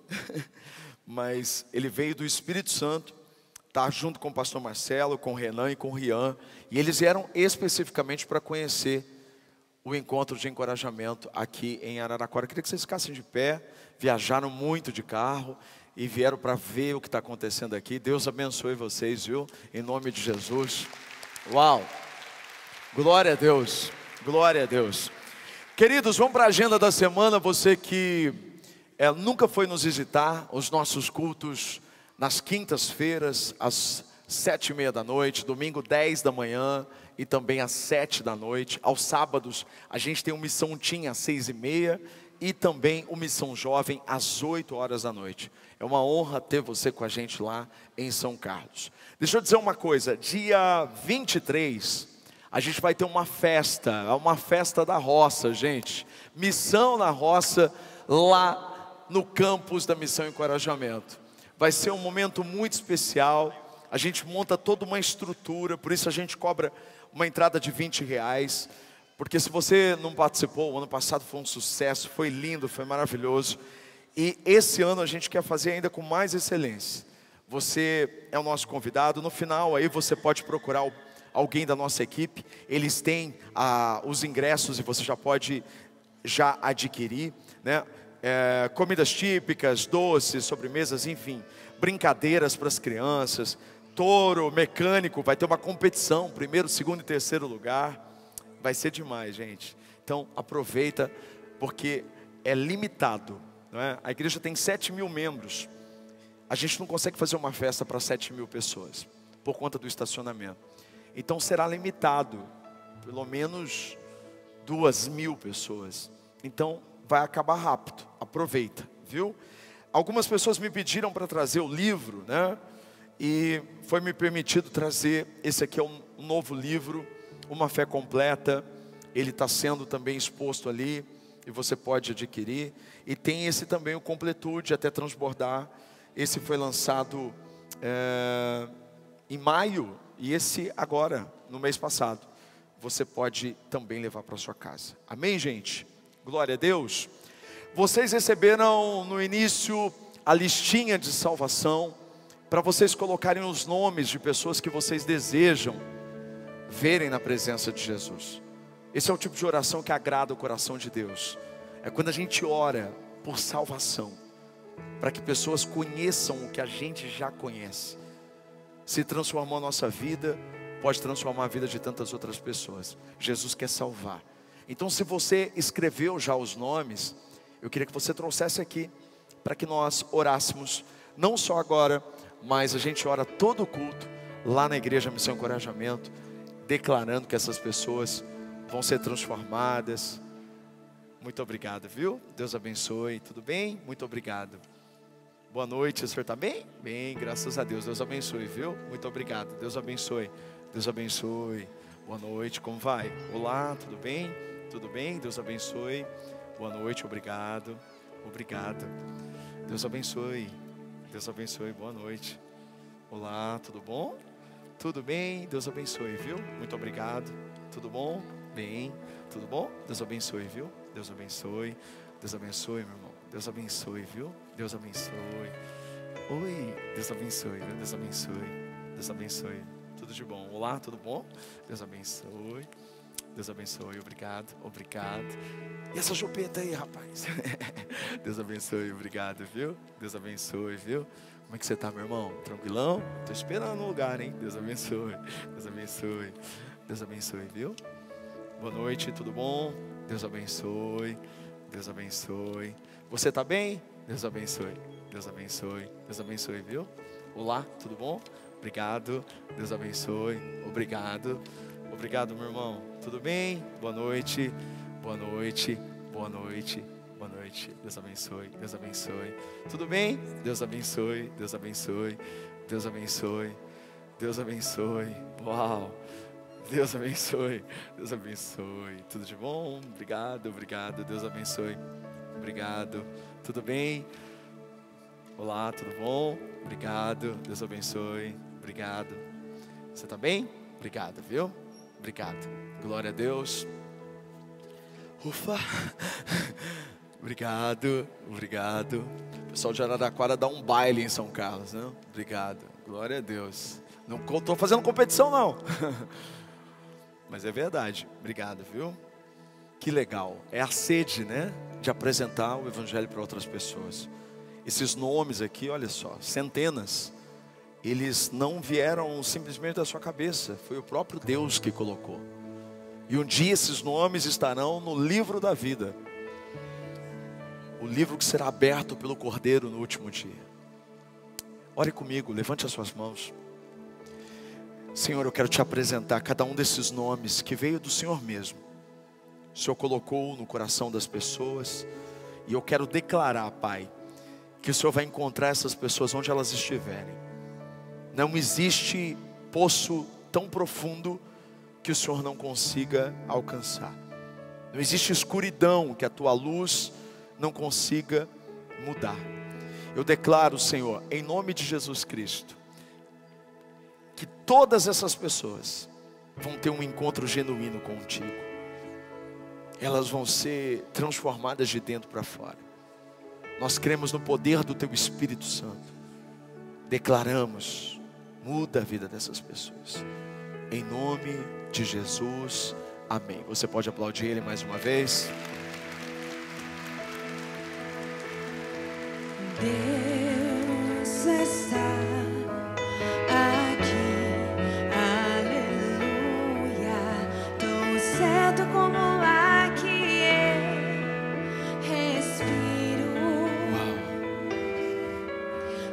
Mas ele veio do Espírito Santo, está junto com o pastor Marcelo, com o Renan e com o Rian, e eles vieram especificamente para conhecer o encontro de encorajamento aqui em Araraquara. Eu queria que vocês ficassem de pé. Viajaram muito de carro e vieram para ver o que está acontecendo aqui. Deus abençoe vocês, viu? Em nome de Jesus. Uau! Glória a Deus, glória a Deus. Queridos, vamos para a agenda da semana. Você que nunca foi nos visitar, os nossos cultos nas quintas-feiras, às 7:30 da noite, domingo 10 da manhã e também às 7 da noite. Aos sábados, a gente tem uma missão Team às 6:30 e também uma missão jovem às 8 horas da noite. É uma honra ter você com a gente lá em São Carlos. Deixa eu dizer uma coisa, dia 23, A gente vai ter uma festa da roça, gente. Missão na roça, lá no campus da Missão Encorajamento. Vai ser um momento muito especial. A gente monta toda uma estrutura, por isso a gente cobra uma entrada de R$20. Porque se você não participou, o ano passado foi um sucesso, foi lindo, foi maravilhoso. E esse ano a gente quer fazer ainda com mais excelência. Você é o nosso convidado. No final aí você pode procurar alguém da nossa equipe. Eles têm os ingressos e você já pode adquirir, né? Comidas típicas, doces, sobremesas, enfim, brincadeiras para as crianças, touro mecânico, vai ter uma competição, primeiro, segundo e terceiro lugar. Vai ser demais, gente. Então aproveita, porque é limitado, não é? A igreja tem 7.000 membros. A gente não consegue fazer uma festa para 7.000 pessoas, por conta do estacionamento. Então será limitado, pelo menos 2.000 pessoas. Então vai acabar rápido, aproveita, viu? Algumas pessoas me pediram para trazer o livro, né? E foi me permitido trazer. Esse aqui é um novo livro, Uma Fé Completa. Ele está sendo também exposto ali, e você pode adquirir. E tem esse também, o Completude até Transbordar. Esse foi lançado em maio, e esse agora, no mês passado. Você pode também levar para sua casa. Amém, gente? Glória a Deus. Vocês receberam no início a listinha de salvação, para vocês colocarem os nomes de pessoas que vocês desejam verem na presença de Jesus. Esse é o tipo de oração que agrada o coração de Deus. É quando a gente ora por salvação, para que pessoas conheçam o que a gente já conhece. Se transformou a nossa vida, pode transformar a vida de tantas outras pessoas. Jesus quer salvar. Então, se você escreveu já os nomes, eu queria que você trouxesse aqui, para que nós orássemos, não só agora, mas a gente ora todo o culto, lá na igreja Missão Encorajamento, declarando que essas pessoas vão ser transformadas. Muito obrigado, viu? Deus abençoe, tudo bem? Muito obrigado. Boa noite, o senhor está bem? Bem, graças a Deus, Deus abençoe, viu? Muito obrigado, Deus abençoe, Deus abençoe. Boa noite, como vai? Olá, tudo bem? Tudo bem? Deus abençoe. Boa noite, obrigado. Obrigado. Deus abençoe. Deus abençoe, boa noite. Olá, tudo bom? Tudo bem? Deus abençoe, viu? Muito obrigado. Tudo bom? Bem. Tudo bom? Deus abençoe, viu? Deus abençoe. Deus abençoe, meu irmão. Deus abençoe, viu? Deus abençoe. Oi, Deus abençoe, viu? Deus abençoe. Deus abençoe. Tudo de bom. Olá, tudo bom? Deus abençoe. Deus abençoe, obrigado, obrigado. E essa chupeta aí, rapaz? Deus abençoe, obrigado, viu? Deus abençoe, viu? Como é que você tá, meu irmão? Tranquilão? Tô esperando um lugar, hein? Deus abençoe, Deus abençoe. Deus abençoe, viu? Boa noite, tudo bom? Deus abençoe, Deus abençoe. Você tá bem? Deus abençoe, Deus abençoe, Deus abençoe, viu? Olá, tudo bom? Obrigado, Deus abençoe, obrigado. Obrigado, meu irmão. Tudo bem? Boa noite. Boa noite. Boa noite. Boa noite. Deus abençoe. Deus abençoe. Tudo bem? Deus abençoe. Deus abençoe. Deus abençoe. Deus abençoe. Uau. Deus abençoe. Deus abençoe. Tudo de bom? Obrigado. Obrigado. Deus abençoe. Obrigado. Tudo bem? Olá, tudo bom? Obrigado. Deus abençoe. Obrigado. Você está bem? Obrigado, viu? Obrigado. Glória a Deus. Ufa. Obrigado. Obrigado. O pessoal de Araraquara dá um baile em São Carlos, né? Obrigado. Glória a Deus. Não estou fazendo competição, não. Mas é verdade. Obrigado, viu? Que legal. É a sede, né? De apresentar o Evangelho para outras pessoas. Esses nomes aqui, olha só, centenas. Eles não vieram simplesmente da sua cabeça. Foi o próprio Deus que colocou. E um dia esses nomes estarão no livro da vida. O livro que será aberto pelo Cordeiro no último dia. Ore comigo, levante as suas mãos. Senhor, eu quero te apresentar cada um desses nomes que veio do Senhor mesmo. O Senhor colocou no coração das pessoas. E eu quero declarar, Pai, que o Senhor vai encontrar essas pessoas onde elas estiverem. Não existe poço tão profundo que o Senhor não consiga alcançar. Não existe escuridão que a tua luz não consiga mudar. Eu declaro, Senhor, em nome de Jesus Cristo, que todas essas pessoas vão ter um encontro genuíno contigo. Elas vão ser transformadas de dentro para fora. Nós cremos no poder do Teu Espírito Santo. Declaramos, muda a vida dessas pessoas. Em nome de Jesus, amém. Você pode aplaudir Ele mais uma vez? Deus está aqui, aleluia. Tão certo como o ar que eu respiro,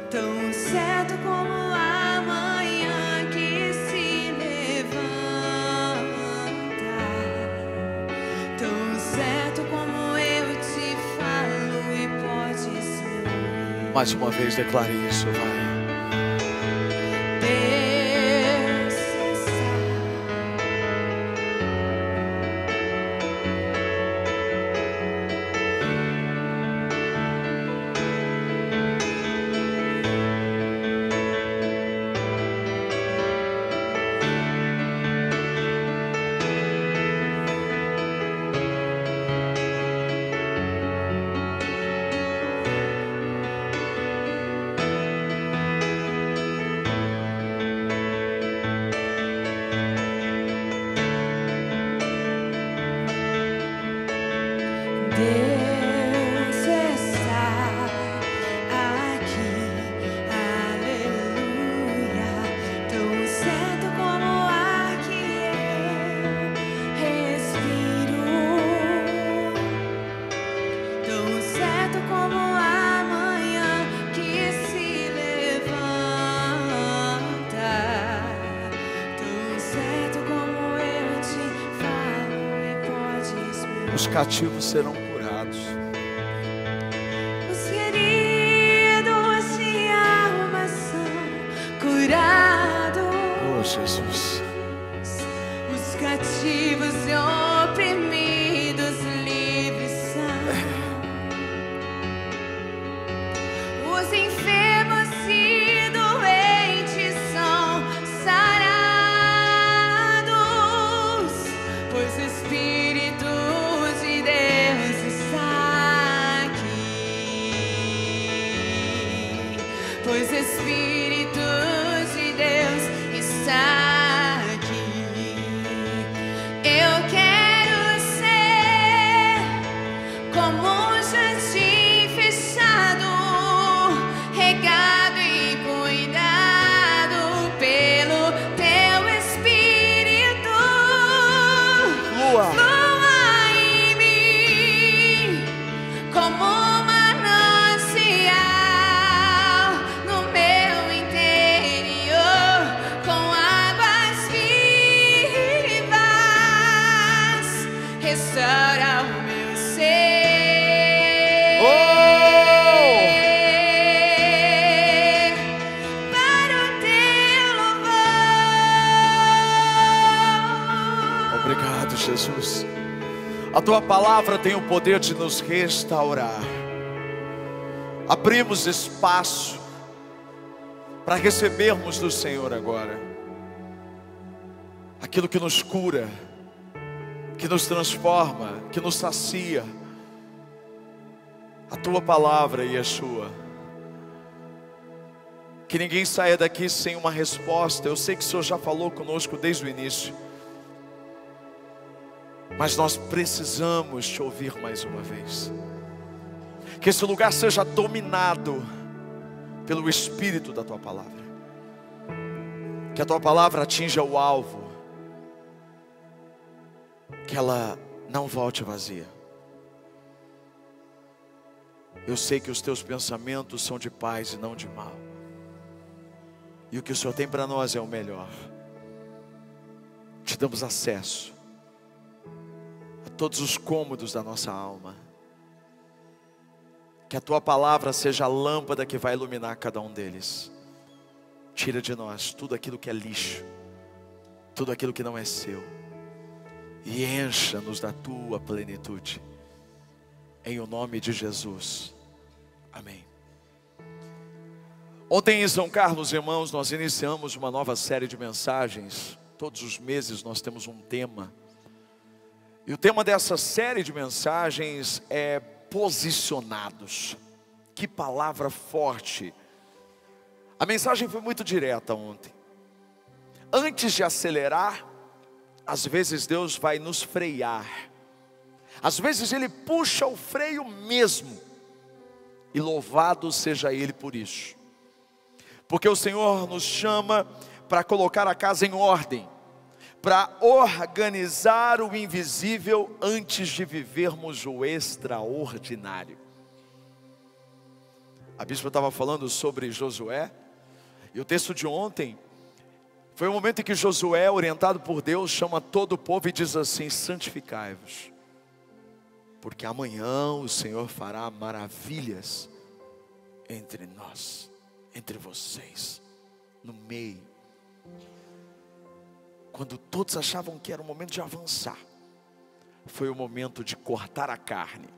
tão certo como a manhã que se levanta, tão certo como eu te falo e podes me ouvir. Mais uma vez declare isso, vai. Deus está. Deus está aqui, aleluia. Tão certo como o ar que eu respiro, tão certo como a manhã que se levanta, tão certo como eu te falo e podes me ouvir. Os cativos serão curados. Os feridos de alma são curados. Oh, Jesus. Os cativos e oprimidos livres são. Os enfermos e doentes são sarados, pois o Espírito de Deus está aqui, pois o Espírito de Deus está aqui. Eu quero ser como um jardim fechado, regado e cuidado pelo Teu Espírito. Flua. Flua em mim como um manancial no meu interior, com águas vivas, restaura o meu ser. Oh! Para o Teu louvor. Obrigado, Jesus. A Tua palavra tem o poder de nos restaurar. Abrimos espaço para recebermos do Senhor agora aquilo que nos cura, que nos transforma, que nos sacia. A Tua palavra, Yeshua. Que ninguém saia daqui sem uma resposta. Eu sei que o Senhor já falou conosco desde o início, mas nós precisamos te ouvir mais uma vez. Que esse lugar seja dominado pelo Espírito da Tua palavra. Que a Tua palavra atinja o alvo. Que ela não volte vazia. Eu sei que os Teus pensamentos são de paz e não de mal. E o que o Senhor tem para nós é o melhor. Te damos acesso a todos os cômodos da nossa alma. Que a Tua palavra seja a lâmpada que vai iluminar cada um deles. Tira de nós tudo aquilo que é lixo, tudo aquilo que não é seu, e encha-nos da tua plenitude, em o nome de Jesus, amém. Ontem em São Carlos, irmãos, nós iniciamos uma nova série de mensagens. Todos os meses nós temos um tema, e o tema dessa série de mensagens é posicionados. Que palavra forte! A mensagem foi muito direta ontem. Antes de acelerar, às vezes Deus vai nos frear. Às vezes Ele puxa o freio mesmo. E louvado seja Ele por isso. Porque o Senhor nos chama para colocar a casa em ordem, para organizar o invisível antes de vivermos o extraordinário. A bispa estava falando sobre Josué, e o texto de ontem foi o momento em que Josué, orientado por Deus, chama todo o povo e diz assim: santificai-vos, porque amanhã o Senhor fará maravilhas entre nós, entre vocês, no meio. Quando todos achavam que era o momento de avançar, foi o momento de cortar a carne,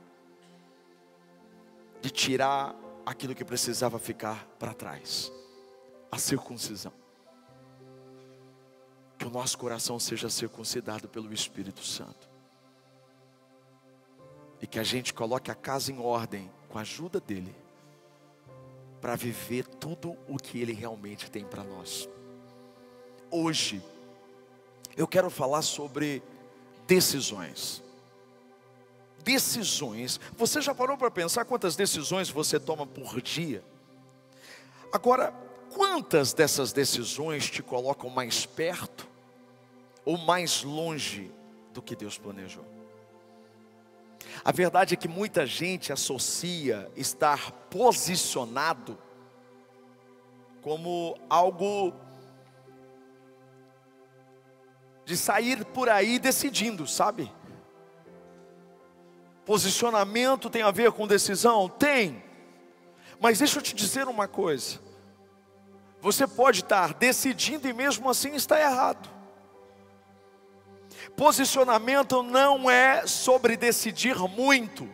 de tirar aquilo que precisava ficar para trás, a circuncisão. Que o nosso coração seja circuncidado pelo Espírito Santo, e que a gente coloque a casa em ordem com a ajuda dEle, para viver tudo o que Ele realmente tem para nós. Hoje eu quero falar sobre decisões. Decisões. Você já parou para pensar quantas decisões você toma por dia? Agora, quantas dessas decisões te colocam mais perto ou mais longe do que Deus planejou? A verdade é que muita gente associa estar posicionado como algo de sair por aí decidindo, sabe? Posicionamento tem a ver com decisão? Tem. Mas deixa eu te dizer uma coisa. Você pode estar decidindo e mesmo assim está errado. Posicionamento não é sobre decidir muito.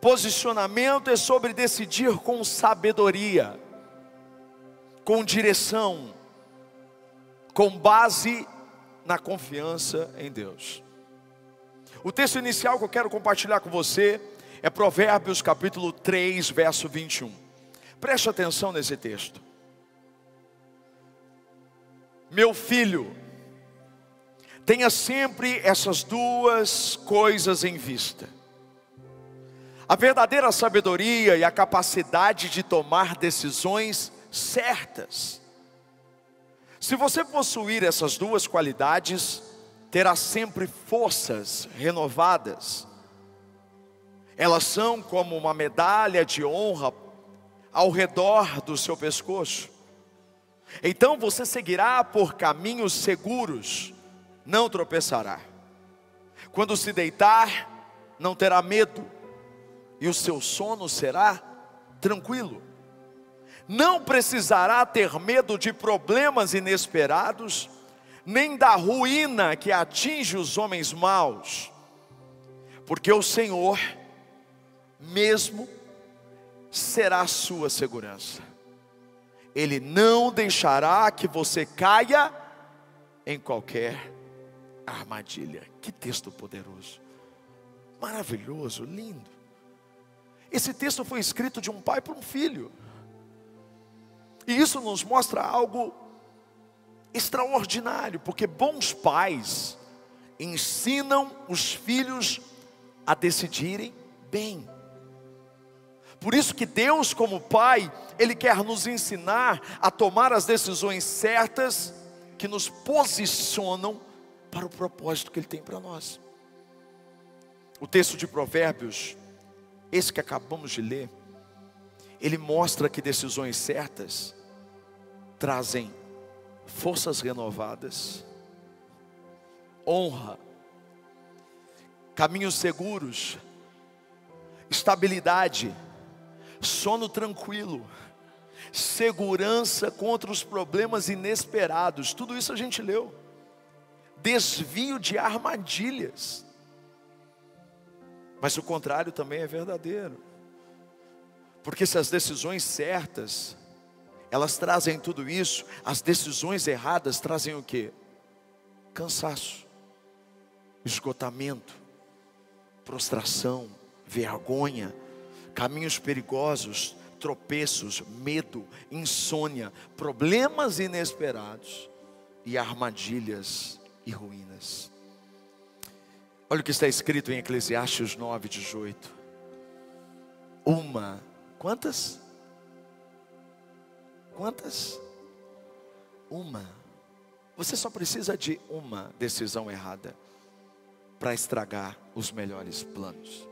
Posicionamento é sobre decidir com sabedoria, com direção, com base na confiança em Deus. O texto inicial que eu quero compartilhar com você é Provérbios capítulo 3, verso 21. Preste atenção nesse texto. Meu filho, tenha sempre essas duas coisas em vista: a verdadeira sabedoria e a capacidade de tomar decisões certas. Se você possuir essas duas qualidades, terá sempre forças renovadas. Elas são como uma medalha de honra ao redor do seu pescoço. Então você seguirá por caminhos seguros, não tropeçará. Quando se deitar, não terá medo, e o seu sono será tranquilo. Não precisará ter medo de problemas inesperados, nem da ruína que atinge os homens maus, porque o Senhor mesmo será a sua segurança. Ele não deixará que você caia em qualquer armadilha. Que texto poderoso, maravilhoso, lindo. Esse texto foi escrito de um pai para um filho, e isso nos mostra algo extraordinário, porque bons pais ensinam os filhos a decidirem bem. Por isso que Deus, como Pai, Ele quer nos ensinar a tomar as decisões certas que nos posicionam para o propósito que Ele tem para nós. O texto de Provérbios, esse que acabamos de ler, ele mostra que decisões certas trazem forças renovadas, honra, caminhos seguros, estabilidade, sono tranquilo. segurança contra os problemas inesperados. Tudo isso a gente leu. Desvio de armadilhas. Mas o contrário também é verdadeiro. Porque se as decisões certas, elas trazem tudo isso, as decisões erradas trazem o quê? Cansaço, esgotamento, prostração, vergonha, caminhos perigosos, tropeços, medo, insônia, problemas inesperados e armadilhas e ruínas. Olha o que está escrito em Eclesiastes 9:18. Quantas? Uma. Você só precisa de uma decisão errada para estragar os melhores planos.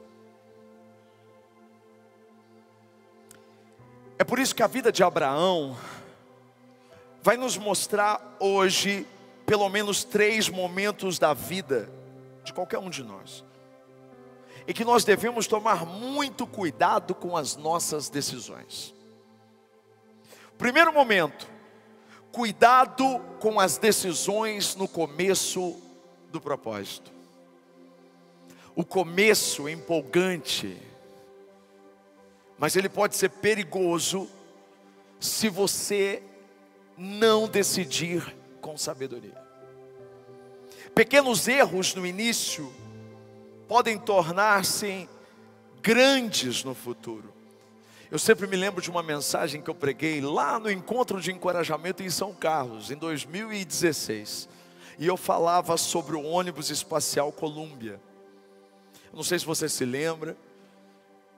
É por isso que a vida de Abraão vai nos mostrar hoje pelo menos 3 momentos da vida de qualquer um de nós, e que nós devemos tomar muito cuidado com as nossas decisões. Primeiro momento, cuidado com as decisões no começo do propósito. O começo é empolgante, mas ele pode ser perigoso se você não decidir com sabedoria. Pequenos erros no início podem tornar-se grandes no futuro. Eu sempre me lembro de uma mensagem que eu preguei lá no encontro de encorajamento em São Carlos, em 2016. E eu falava sobre o ônibus espacial Columbia. Eu não sei se você se lembra,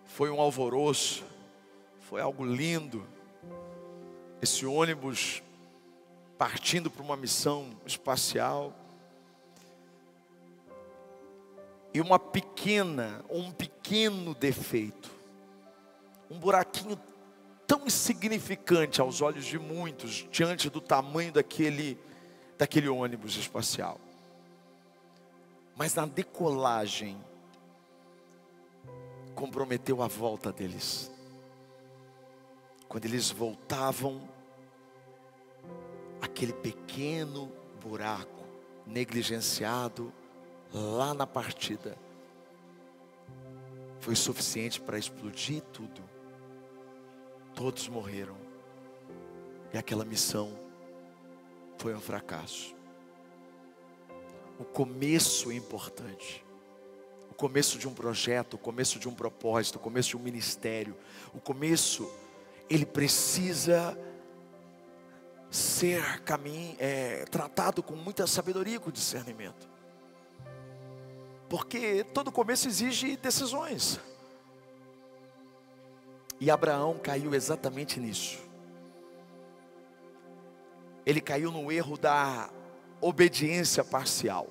foi um alvoroço, foi algo lindo. Esse ônibus partindo para uma missão espacial. E um pequeno defeito, um buraquinho tão insignificante aos olhos de muitos, diante do tamanho daquele ônibus espacial. Mas na decolagem, comprometeu a volta deles. Quando eles voltavam, aquele pequeno buraco negligenciado lá na partida foi suficiente para explodir tudo. Todos morreram e aquela missão foi um fracasso. O começo é importante. O começo de um projeto, o começo de um propósito, o começo de um ministério. O começo, ele precisa ser tratado com muita sabedoria e com discernimento. Porque todo começo exige decisões. E Abraão caiu exatamente nisso. Ele caiu no erro da obediência parcial.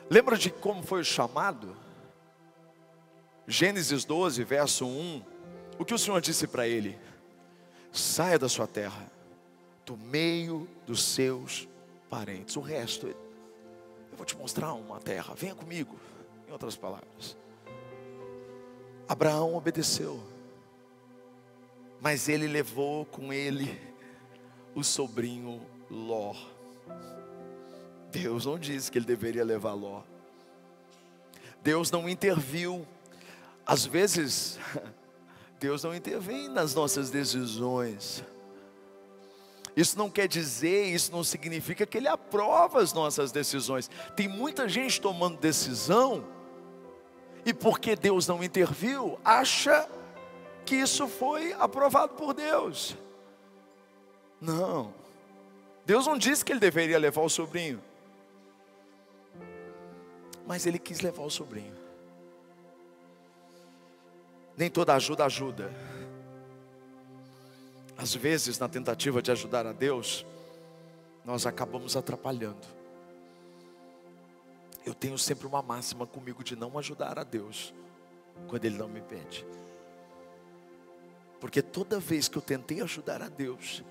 Lembra de como foi o chamado? Gênesis 12, verso 1. O que o Senhor disse para ele? Saia da sua terra, do meio dos seus parentes. O resto, eu vou te mostrar uma terra, venha comigo. Em outras palavras, Abraão obedeceu, mas ele levou com ele o sobrinho Ló. Deus não disse que ele deveria levar Ló. Deus não interviu. Às vezes Deus não intervém nas nossas decisões. Isso não quer dizer, isso não significa que Ele aprova as nossas decisões. Tem muita gente tomando decisão, e porque Deus não interviu, acha que isso foi aprovado por Deus. Não, Deus não disse que ele deveria levar o sobrinho, mas ele quis levar o sobrinho. Nem toda ajuda ajuda. Às vezes, na tentativa de ajudar a Deus, nós acabamos atrapalhando. Eu tenho sempre uma máxima comigo de não ajudar a Deus quando Ele não me pede. Porque toda vez que eu tentei ajudar a Deus,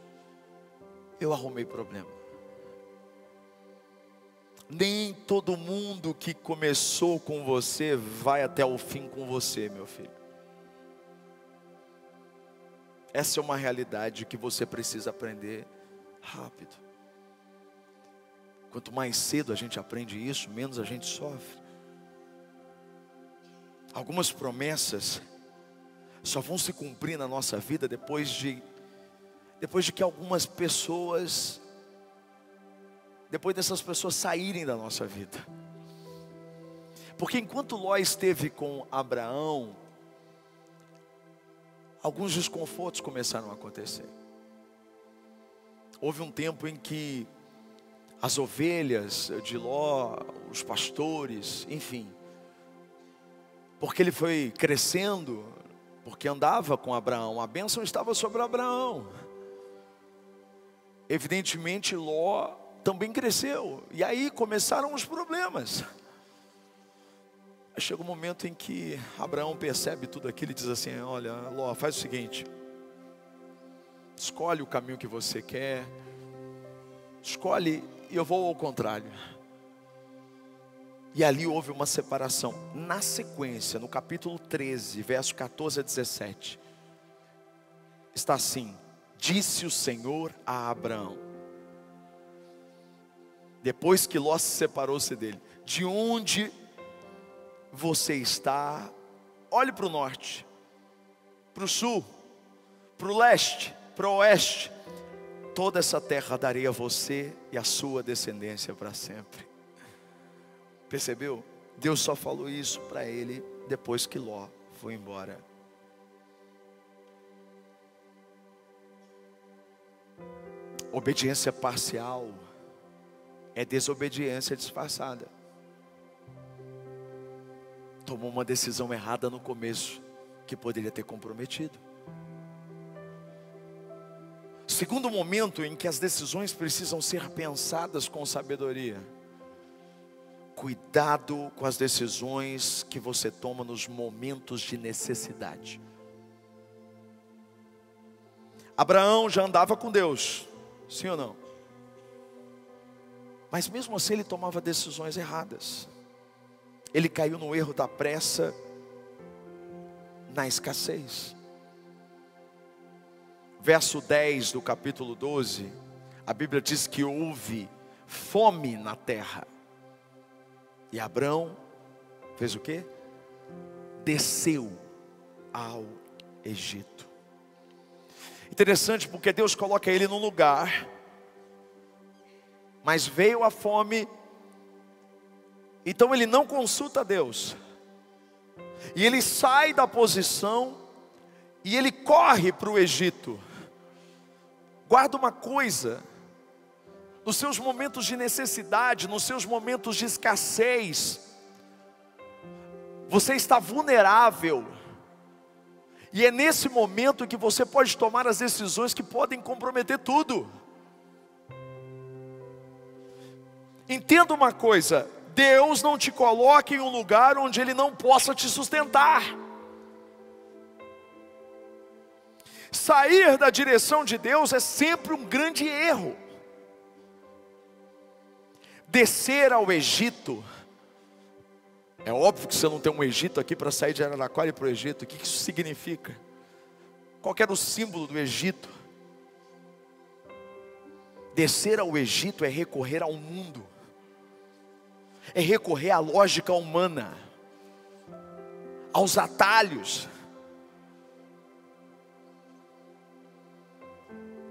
eu arrumei problema. Nem todo mundo que começou com você vai até o fim com você, meu filho. Essa é uma realidade que você precisa aprender rápido. Quanto mais cedo a gente aprende isso, menos a gente sofre. Algumas promessas só vão se cumprir na nossa vida depois de que algumas pessoas, depois dessas pessoas saírem da nossa vida. Porque enquanto Ló esteve com Abraão, alguns desconfortos começaram a acontecer. Houve um tempo em que as ovelhas de Ló, os pastores, enfim, porque ele foi crescendo, porque andava com Abraão, a bênção estava sobre Abraão. Evidentemente Ló também cresceu, e aí começaram os problemas. Chega um momento em que Abraão percebe tudo aquilo e diz assim: olha, Ló, faz o seguinte, escolhe o caminho que você quer, escolhe, e eu vou ao contrário. E ali houve uma separação. Na sequência, no capítulo 13, verso 14 a 17, está assim: disse o Senhor a Abraão, depois que Ló se separou-se dele: de onde você está? Olhe para o norte, para o sul, para o leste, para o oeste. Toda essa terra darei a você e a sua descendência para sempre. Percebeu? Deus só falou isso para ele depois que Ló foi embora. Obediência parcial é desobediência disfarçada. Tomou uma decisão errada no começo, que poderia ter comprometido. Segundo momento em que as decisões precisam ser pensadas com sabedoria: cuidado com as decisões que você toma nos momentos de necessidade. Abraão já andava com Deus, sim ou não? Mas mesmo assim ele tomava decisões erradas. Ele caiu no erro da pressa, na escassez. Verso 10 do capítulo 12, a Bíblia diz que houve fome na terra. E Abraão fez o quê? Desceu ao Egito. Interessante, porque Deus coloca ele num lugar, mas veio a fome. Então ele não consulta Deus, e ele sai da posição, e ele corre para o Egito. Guarda uma coisa: nos seus momentos de necessidade, nos seus momentos de escassez, você está vulnerável, e é nesse momento que você pode tomar as decisões que podem comprometer tudo. Entenda uma coisa: Deus não te coloca em um lugar onde Ele não possa te sustentar. Sair da direção de Deus é sempre um grande erro. Descer ao Egito, é óbvio que você não tem um Egito aqui para sair de Araraquara e ir para o Egito. O que isso significa? Qual que era o símbolo do Egito? Descer ao Egito é recorrer ao mundo, é recorrer à lógica humana, aos atalhos.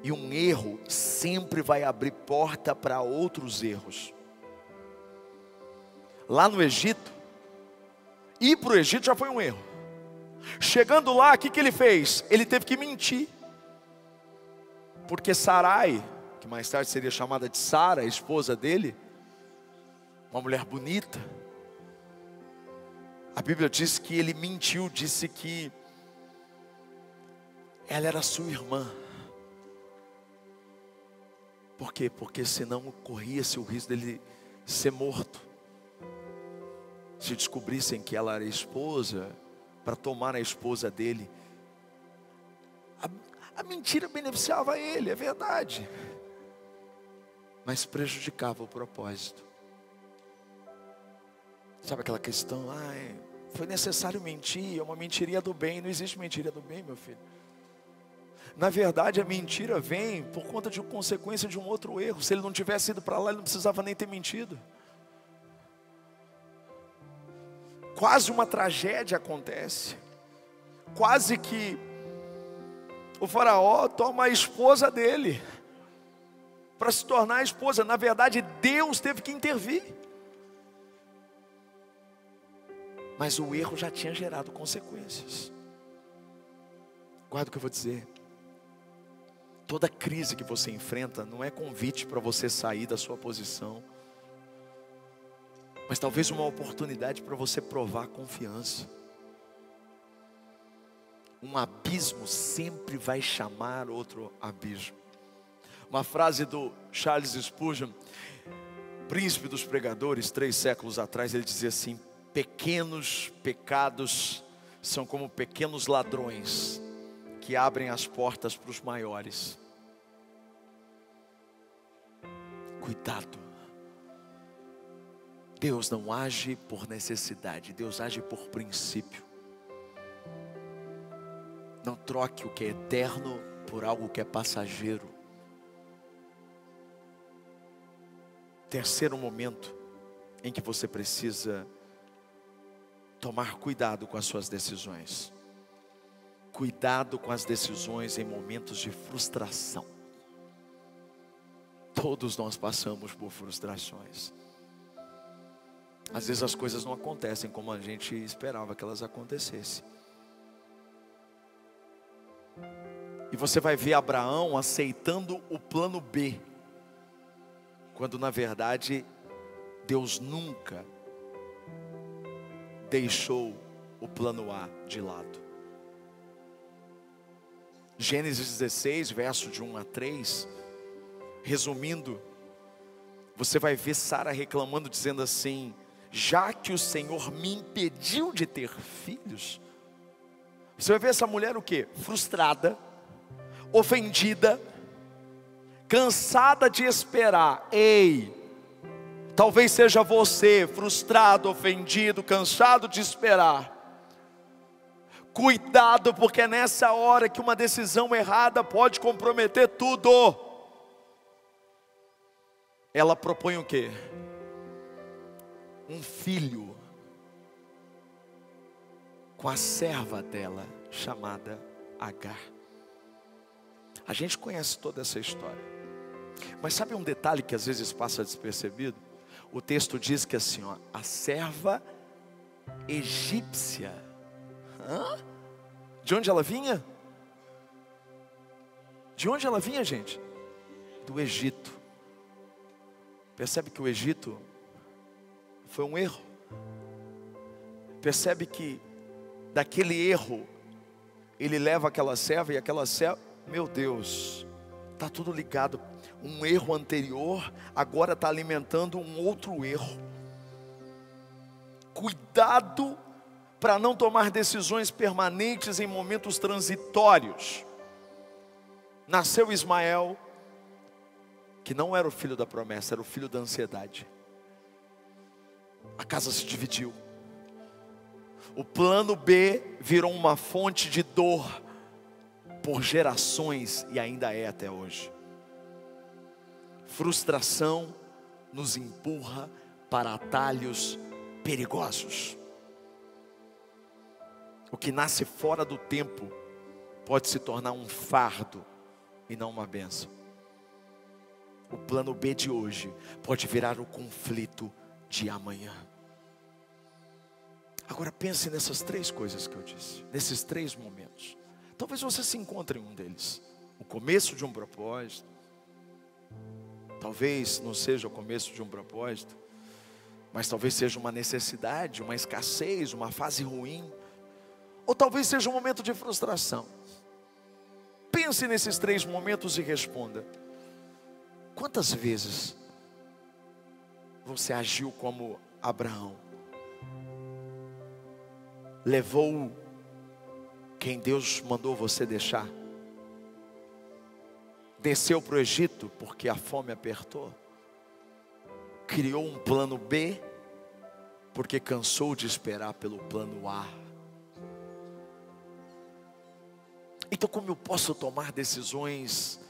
E um erro sempre vai abrir porta para outros erros. Lá no Egito, ir para o Egito já foi um erro. Chegando lá, o que ele fez? Ele teve que mentir. Porque Sarai, que mais tarde seria chamada de Sara, a esposa dele, uma mulher bonita, a Bíblia diz que ele mentiu, disse que ela era sua irmã. Por quê? Porque senão corria-se o risco dele ser morto. Se descobrissem que ela era esposa, para tomar a esposa dele. A mentira beneficiava ele, é verdade, mas prejudicava o propósito. Sabe aquela questão: foi necessário mentir, é uma mentiria do bem. Não existe mentira do bem, meu filho. Na verdade, a mentira vem por conta de consequência de um outro erro. Se ele não tivesse ido para lá, ele não precisava nem ter mentido. Quase uma tragédia acontece. Quase que o faraó toma a esposa dele para se tornar a esposa. Na verdade, Deus teve que intervir. Mas o erro já tinha gerado consequências. Guarda o que eu vou dizer. Toda crise que você enfrenta não é convite para você sair da sua posição, mas talvez uma oportunidade para você provar confiança. Um abismo sempre vai chamar outro abismo. Uma frase do Charles Spurgeon, príncipe dos pregadores, 3 séculos atrás, ele dizia assim: pequenos pecados são como pequenos ladrões que abrem as portas para os maiores. Cuidado. Deus não age por necessidade, Deus age por princípio. Não troque o que é eterno por algo que é passageiro. Terceiro momento em que você precisa tomar cuidado com as suas decisões. Cuidado com as decisões em momentos de frustração. Todos nós passamos por frustrações. Às vezes as coisas não acontecem como a gente esperava que elas acontecessem. E você vai ver Abraão aceitando o plano B, quando na verdade Deus nunca deixou o plano A de lado. Gênesis 16, verso de 1 a 3, resumindo, você vai ver Sara reclamando, dizendo assim: já que o Senhor me impediu de ter filhos. Você vai ver essa mulher o quê? Frustrada, ofendida, cansada de esperar. Ei, talvez seja você, frustrado, ofendido, cansado de esperar. Cuidado, porque é nessa hora que uma decisão errada pode comprometer tudo. Ela propõe o quê? Um filho com a serva dela, chamada Agar. A gente conhece toda essa história, mas sabe um detalhe que às vezes passa despercebido? O texto diz que assim, ó, a serva egípcia. De onde ela vinha? De onde ela vinha, gente? Do Egito. Percebe que o Egito foi um erro. Percebe que daquele erro ele leva aquela serva, e aquela serva, meu Deus, está tudo ligado. Um erro anterior agora está alimentando um outro erro. Cuidado para não tomar decisões permanentes em momentos transitórios. Nasceu Ismael, que não era o filho da promessa, era o filho da ansiedade. A casa se dividiu. O plano B virou uma fonte de dor por gerações e ainda é até hoje. Frustração nos empurra para atalhos perigosos. O que nasce fora do tempo pode se tornar um fardo e não uma bênção. O plano B de hoje pode virar o conflito de amanhã. Agora pense nessas 3 coisas que eu disse, nesses 3 momentos. Talvez você se encontre em um deles. O começo de um propósito. Talvez não seja o começo de um propósito, mas talvez seja uma necessidade, uma escassez, uma fase ruim. Ou talvez seja um momento de frustração. Pense nesses 3 momentos e responda: quantas vezes você agiu como Abraão? Levou quem Deus mandou você deixar? Desceu para o Egito porque a fome apertou? Criou um plano B porque cansou de esperar pelo plano A? Então como eu posso tomar decisões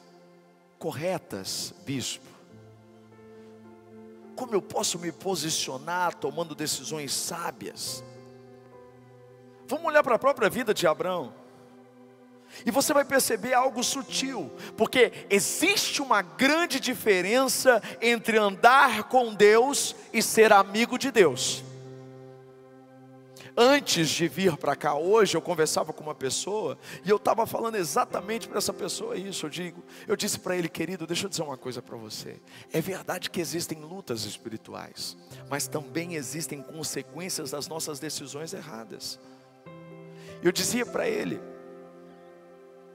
corretas, bispo? Como eu posso me posicionar tomando decisões sábias? Vamos olhar para a própria vida de Abraão. E você vai perceber algo sutil, porque existe uma grande diferença entre andar com Deus e ser amigo de Deus. Antes de vir para cá hoje, eu conversava com uma pessoa e eu estava falando exatamente para essa pessoa isso. Eu disse para ele: querido, deixa eu dizer uma coisa para você. É verdade que existem lutas espirituais, mas também existem consequências das nossas decisões erradas. Eu dizia para ele: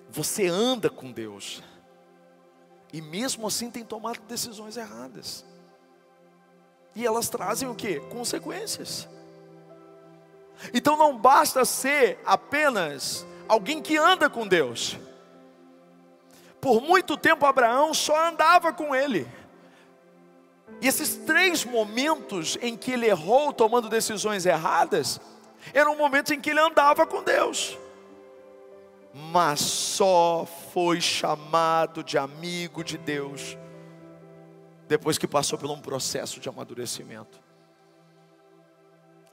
você anda com Deus e mesmo assim tem tomado decisões erradas, e elas trazem o quê? Consequências. Então não basta ser apenas alguém que anda com Deus. Por muito tempo Abraão só andava com Ele. E esses 3 momentos em que ele errou tomando decisões erradas, eram momentos em que ele andava com Deus. Mas só foi chamado de amigo de Deus depois que passou por um processo de amadurecimento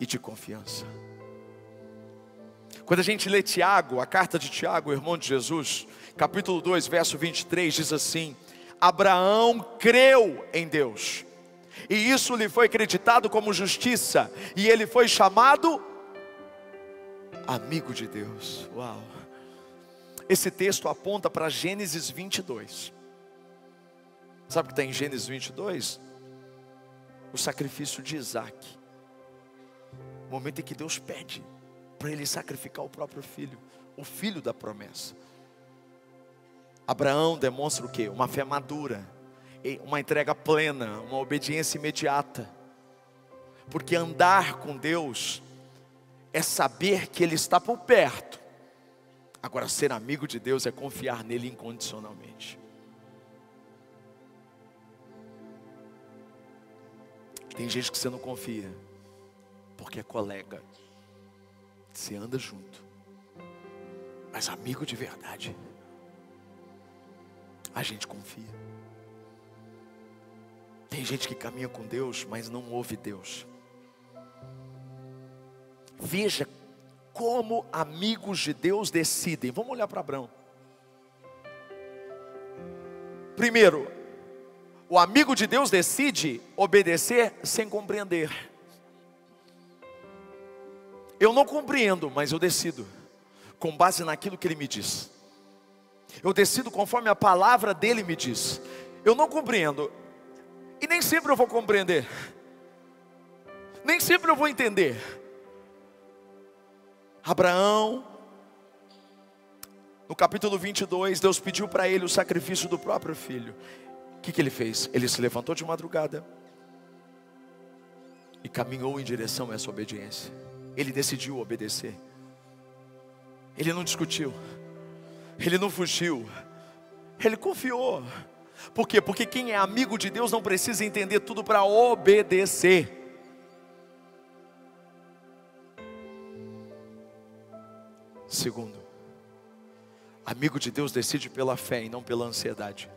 e de confiança. Quando a gente lê Tiago, a carta de Tiago, o irmão de Jesus, capítulo 2, verso 23, diz assim: Abraão creu em Deus, e isso lhe foi acreditado como justiça, e ele foi chamado amigo de Deus. Uau! Esse texto aponta para Gênesis 22. Sabe o que está em Gênesis 22? O sacrifício de Isaac. O momento em que Deus pede para ele sacrificar o próprio filho, o filho da promessa. Abraão demonstra o quê? Uma fé madura, uma entrega plena, uma obediência imediata. Porque andar com Deus é saber que Ele está por perto. Agora, ser amigo de Deus é confiar nele incondicionalmente. Tem gente que você não confia porque é colega, você anda junto, mas amigo de verdade, a gente confia. Tem gente que caminha com Deus, mas não ouve Deus. Veja como amigos de Deus decidem. Vamos olhar para Abraão. Primeiro, o amigo de Deus decide obedecer sem compreender. Eu não compreendo, mas eu decido com base naquilo que Ele me diz. Eu decido conforme a palavra dEle me diz. Eu não compreendo, e nem sempre eu vou compreender, nem sempre eu vou entender. Abraão, no capítulo 22, Deus pediu para ele o sacrifício do próprio filho. O que ele fez? Ele se levantou de madrugada e caminhou em direção a essa obediência. Ele decidiu obedecer. Ele não discutiu, ele não fugiu, ele confiou. Por quê? Porque quem é amigo de Deus não precisa entender tudo para obedecer. Segundo, amigo de Deus decide pela fé e não pela ansiedade.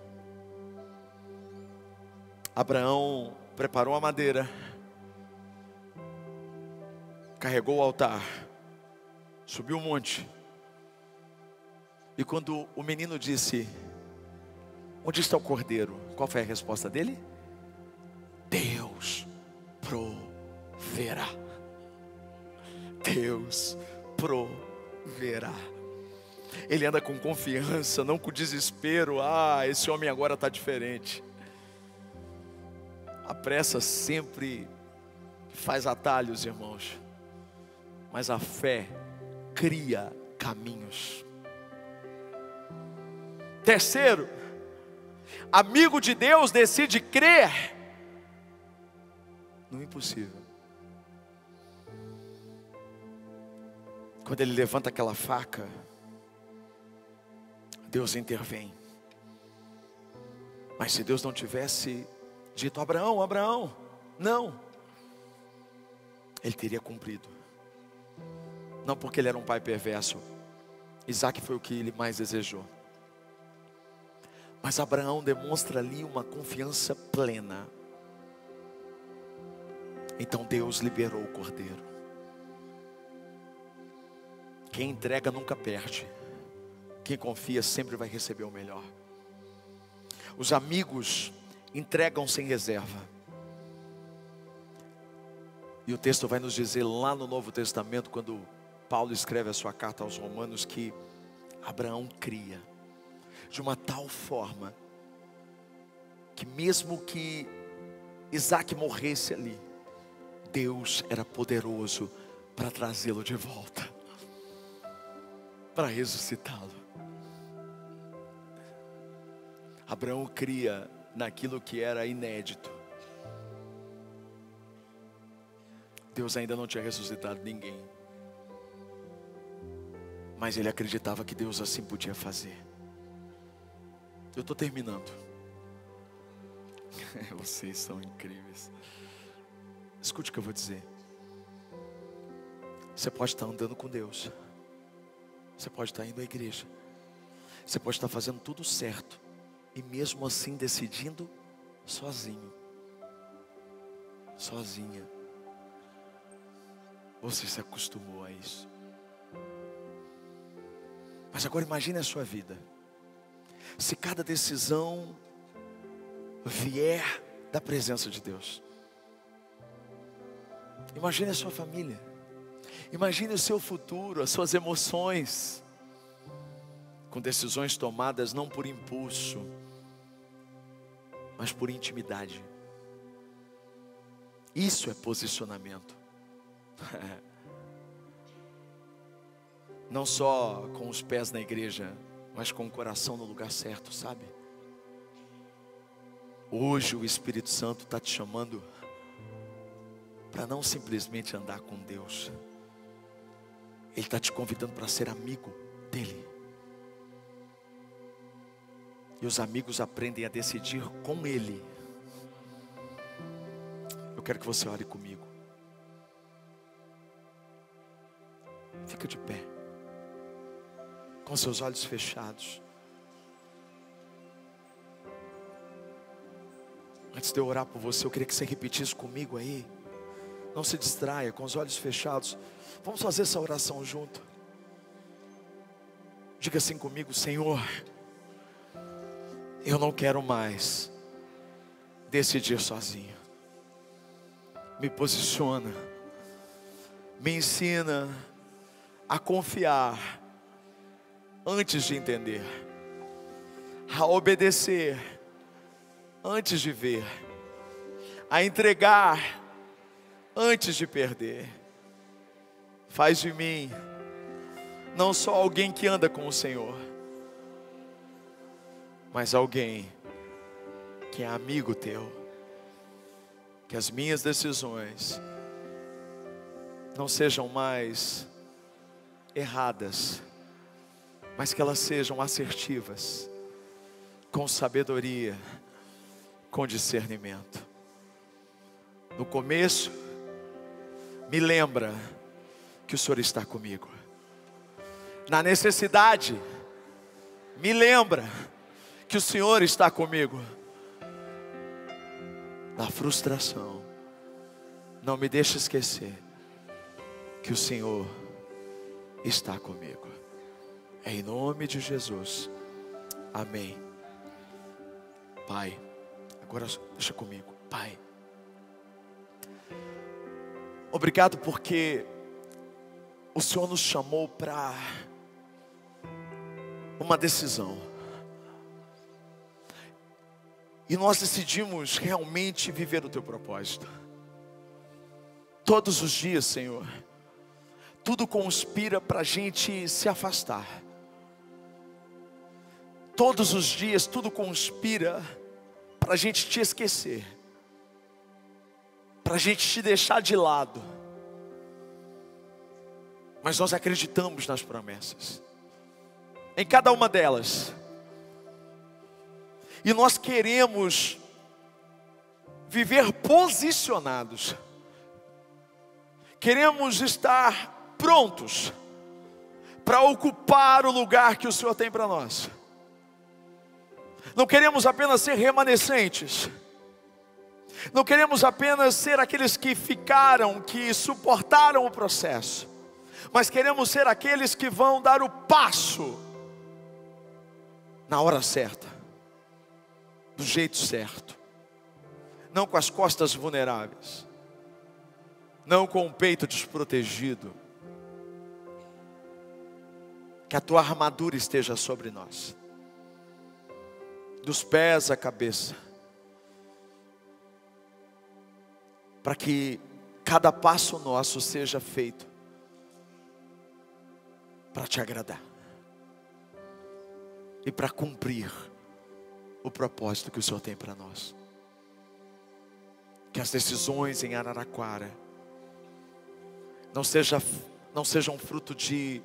Abraão preparou a madeira, carregou o altar, subiu o monte, e quando o menino disse: onde está o cordeiro? Qual foi a resposta dele? Deus proverá. Deus proverá. Ele anda com confiança, não com desespero. Esse homem agora está diferente. A pressa sempre faz atalhos, irmãos, mas a fé cria caminhos. Terceiro, amigo de Deus decide crer no impossível. Quando ele levanta aquela faca, Deus intervém. Mas se Deus não tivesse dito: Abraão, Abraão, não, ele teria cumprido. Não porque ele era um pai perverso, Isaac foi o que ele mais desejou. Mas Abraão demonstra ali uma confiança plena. Então Deus liberou o cordeiro. Quem entrega nunca perde. Quem confia sempre vai receber o melhor. Os amigos entregam sem reserva. E o texto vai nos dizer lá no Novo Testamento, quando Paulo escreve a sua carta aos Romanos, que Abraão cria de uma tal forma que mesmo que Isaac morresse ali, Deus era poderoso para trazê-lo de volta, para ressuscitá-lo. Abraão cria naquilo que era inédito. Deus ainda não tinha ressuscitado ninguém, mas ele acreditava que Deus assim podia fazer. Eu estou terminando. Vocês são incríveis. Escute o que eu vou dizer. Você pode estar andando com Deus, você pode estar indo à igreja, você pode estar fazendo tudo certo, e mesmo assim decidindo sozinho, sozinha. Você se acostumou a isso. Mas agora imagine a sua vida. Se cada decisão vier da presença de Deus. Imagine a sua família. Imagine o seu futuro, as suas emoções, com decisões tomadas não por impulso, mas por intimidade. Isso é posicionamento. Não só com os pés na igreja, mas com o coração no lugar certo, sabe? Hoje o Espírito Santo está te chamando para não simplesmente andar com Deus. Ele está te convidando para ser amigo dele. E os amigos aprendem a decidir com ele. Eu quero que você ore comigo. Fica de pé, com seus olhos fechados. Antes de eu orar por você, eu queria que você repetisse comigo aí. Não se distraia, com os olhos fechados. Vamos fazer essa oração junto. Diga assim comigo: Senhor, eu não quero mais decidir sozinho. Me posiciona, me ensina a confiar antes de entender, a obedecer antes de ver, a entregar antes de perder. Faz de mim não só alguém que anda com o Senhor, mas alguém que é amigo teu. Que as minhas decisões não sejam mais erradas, mas que elas sejam assertivas, com sabedoria, com discernimento. No começo, me lembra que o Senhor está comigo. Na necessidade, me lembra que o Senhor está comigo. Na frustração, não me deixe esquecer que o Senhor está comigo. É em nome de Jesus. Amém. Pai, agora deixa comigo. Pai, obrigado porque o Senhor nos chamou para uma decisão. E nós decidimos realmente viver o teu propósito. Todos os dias, Senhor, tudo conspira para a gente se afastar. Todos os dias tudo conspira para a gente te esquecer, para a gente te deixar de lado. Mas nós acreditamos nas promessas, em cada uma delas. E nós queremos viver posicionados. Queremos estar prontos para ocupar o lugar que o Senhor tem para nós. Não queremos apenas ser remanescentes. Não queremos apenas ser aqueles que ficaram, que suportaram o processo. Mas queremos ser aqueles que vão dar o passo na hora certa, do jeito certo. Não com as costas vulneráveis, não com o peito desprotegido. Que a tua armadura esteja sobre nós, dos pés à cabeça, para que cada passo nosso seja feito para te agradar e para cumprir o propósito que o Senhor tem para nós. Que as decisões em Araraquara não sejam fruto de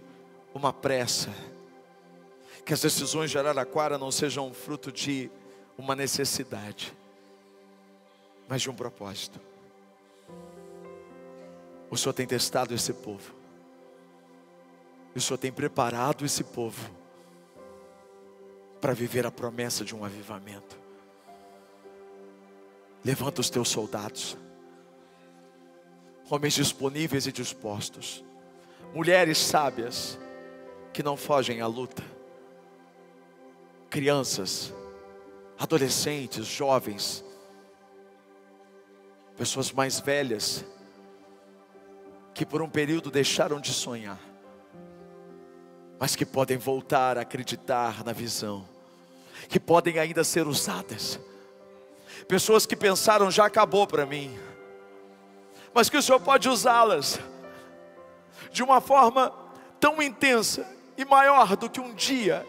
uma pressa. Que as decisões de Araraquara não sejam fruto de uma necessidade, mas de um propósito. O Senhor tem testado esse povo. O Senhor tem preparado esse povo para viver a promessa de um avivamento. Levanta os teus soldados, homens disponíveis e dispostos, mulheres sábias que não fogem à luta, crianças, adolescentes, jovens, pessoas mais velhas que por um período deixaram de sonhar, mas que podem voltar a acreditar na visão, que podem ainda ser usadas. Pessoas que pensaram, já acabou para mim, mas que o Senhor pode usá-las de uma forma tão intensa e maior do que um dia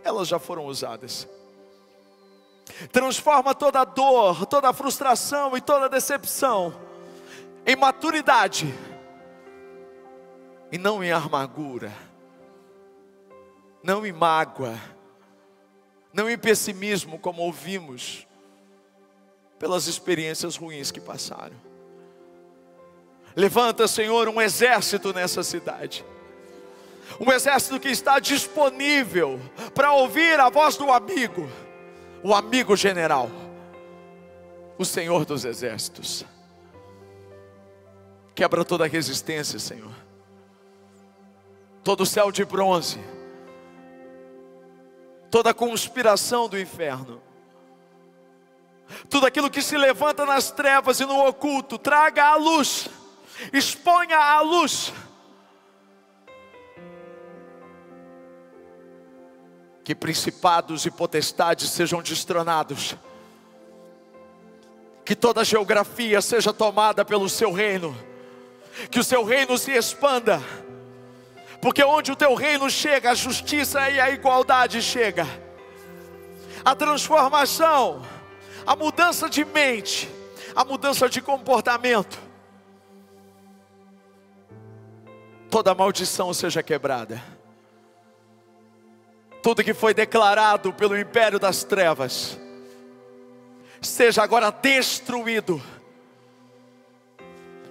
elas já foram usadas. Transforma toda a dor, toda a frustração e toda a decepção em maturidade e não em amargura, não em mágoa, não em pessimismo, como ouvimos pelas experiências ruins que passaram. Levanta, Senhor, um exército nessa cidade, um exército que está disponível para ouvir a voz do amigo, o amigo general, o Senhor dos exércitos. Quebra toda a resistência, Senhor, todo o céu de bronze, toda a conspiração do inferno, tudo aquilo que se levanta nas trevas e no oculto, traga à luz, exponha à luz. Que principados e potestades sejam destronados, que toda a geografia seja tomada pelo seu reino, que o seu reino se expanda, porque onde o teu reino chega, a justiça e a igualdade chega, a transformação, a mudança de mente, a mudança de comportamento, toda maldição seja quebrada. Tudo que foi declarado pelo império das trevas seja agora destruído.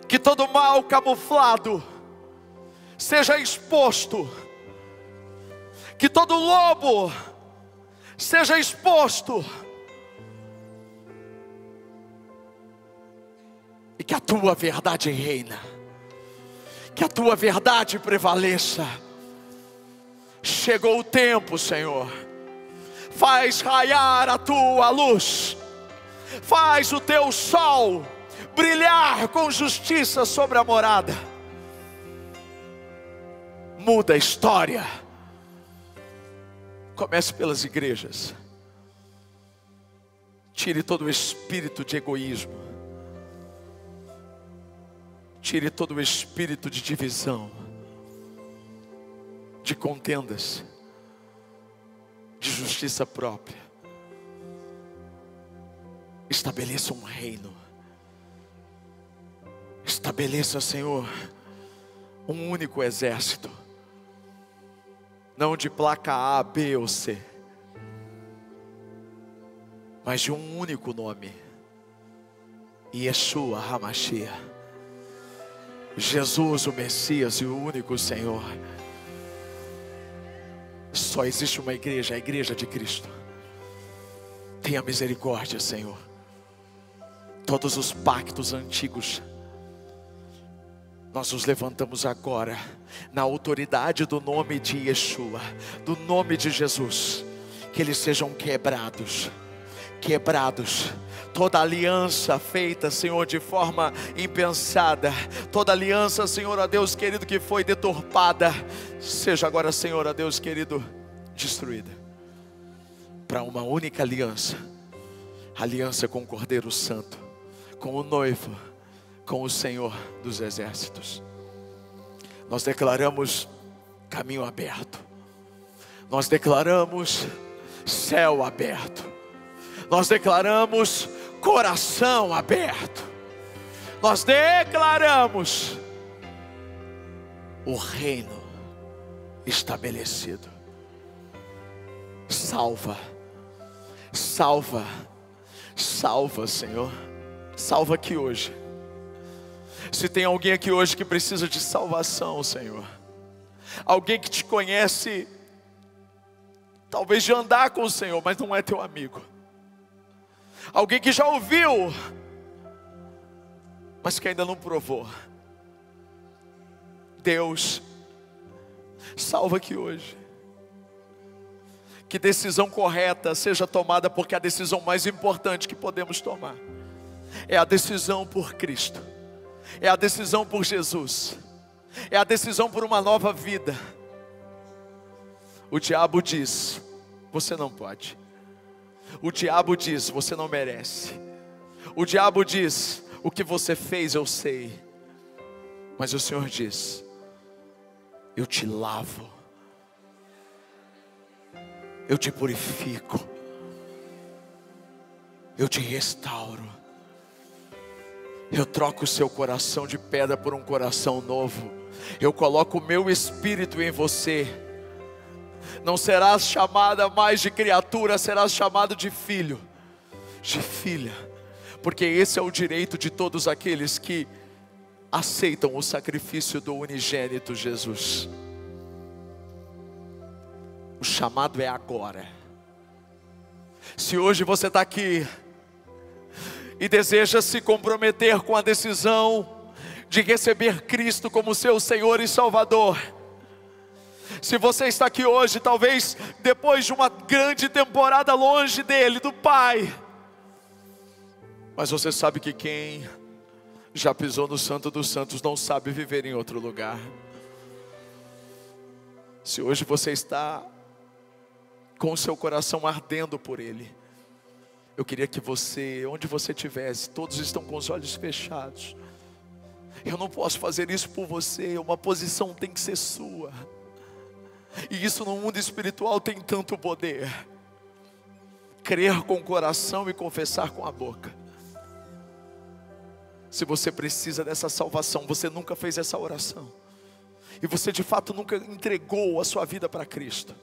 Que todo mal camuflado seja exposto. Que todo lobo seja exposto. E que a tua verdade reina. Que a tua verdade prevaleça. Chegou o tempo, Senhor. Faz raiar a tua luz. Faz o teu sol brilhar com justiça sobre a morada. Muda a história. Comece pelas igrejas. Tire todo o espírito de egoísmo. Tire todo o espírito de divisão, de contendas, de justiça própria. Estabeleça um reino. Estabeleça, Senhor, um único exército, não de placa A, B ou C, mas de um único nome: Yeshua HaMashiach, Jesus o Messias e o único Senhor. Só existe uma igreja, a igreja de Cristo. Tenha misericórdia, Senhor. Todos os pactos antigos, nós nos levantamos agora, na autoridade do nome de Yeshua, do nome de Jesus, que eles sejam quebrados. Quebrados. Toda aliança feita, Senhor, de forma impensada, toda aliança, Senhor, a Deus querido, que foi deturpada, seja agora, Senhor, a Deus querido, destruída, para uma única aliança, aliança com o Cordeiro Santo, com o noivo, com o Senhor dos exércitos. Nós declaramos caminho aberto, nós declaramos céu aberto, nós declaramos coração aberto, nós declaramos o reino estabelecido. Salva, salva, salva, Senhor. Salva aqui hoje. Se tem alguém aqui hoje que precisa de salvação, Senhor, alguém que te conhece, talvez de andar com o Senhor, mas não é teu amigo, alguém que já ouviu, mas que ainda não provou, Deus, salva aqui hoje. Que decisão correta seja tomada, porque a decisão mais importante que podemos tomar é a decisão por Cristo, é a decisão por Jesus, é a decisão por uma nova vida. O diabo diz: você não pode. O diabo diz: você não merece. O diabo diz: o que você fez eu sei. Mas o Senhor diz: eu te lavo, eu te purifico, eu te restauro, eu troco o seu coração de pedra por um coração novo, eu coloco o meu espírito em você. Não serás chamada mais de criatura, serás chamado de filho, de filha, porque esse é o direito de todos aqueles que aceitam o sacrifício do unigênito Jesus. O chamado é agora. Se hoje você está aqui e deseja se comprometer com a decisão de receber Cristo como seu Senhor e Salvador, se você está aqui hoje, talvez depois de uma grande temporada longe dele, do Pai, mas você sabe que quem já pisou no Santo dos Santos não sabe viver em outro lugar. Se hoje você está com o seu coração ardendo por Ele, eu queria que você, onde você estivesse, todos estão com os olhos fechados. Eu não posso fazer isso por você, uma posição tem que ser sua. E isso no mundo espiritual tem tanto poder. Crer com o coração e confessar com a boca. Se você precisa dessa salvação, você nunca fez essa oração, e você de fato nunca entregou a sua vida para Cristo,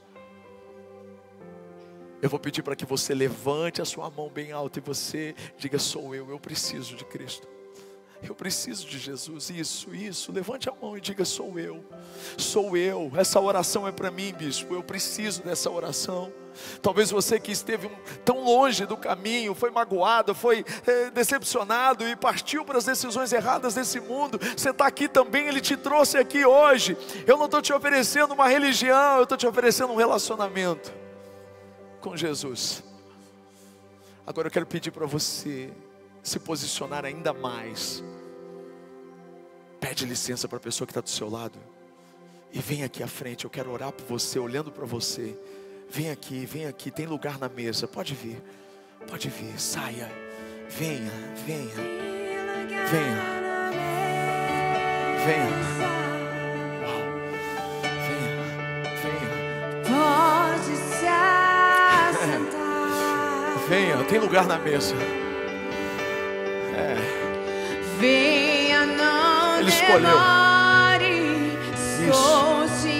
eu vou pedir para que você levante a sua mão bem alta e você diga: sou eu preciso de Cristo, eu preciso de Jesus. Isso, levante a mão e diga: sou eu, essa oração é para mim, bispo, eu preciso dessa oração. Talvez você que esteve tão longe do caminho, foi magoado, foi decepcionado e partiu para as decisões erradas desse mundo, você está aqui também, Ele te trouxe aqui hoje. Eu não estou te oferecendo uma religião, eu estou te oferecendo um relacionamento com Jesus. Agora eu quero pedir para você se posicionar ainda mais. Pede licença para a pessoa que está do seu lado e vem aqui à frente. Eu quero orar por você, olhando para você. Vem aqui, tem lugar na mesa. Pode vir, saia. Venha. Uau. Venha. Pode se assentar. Venha, tem lugar na mesa. Venha, não Ele escolheu. demore. Isso. Estou te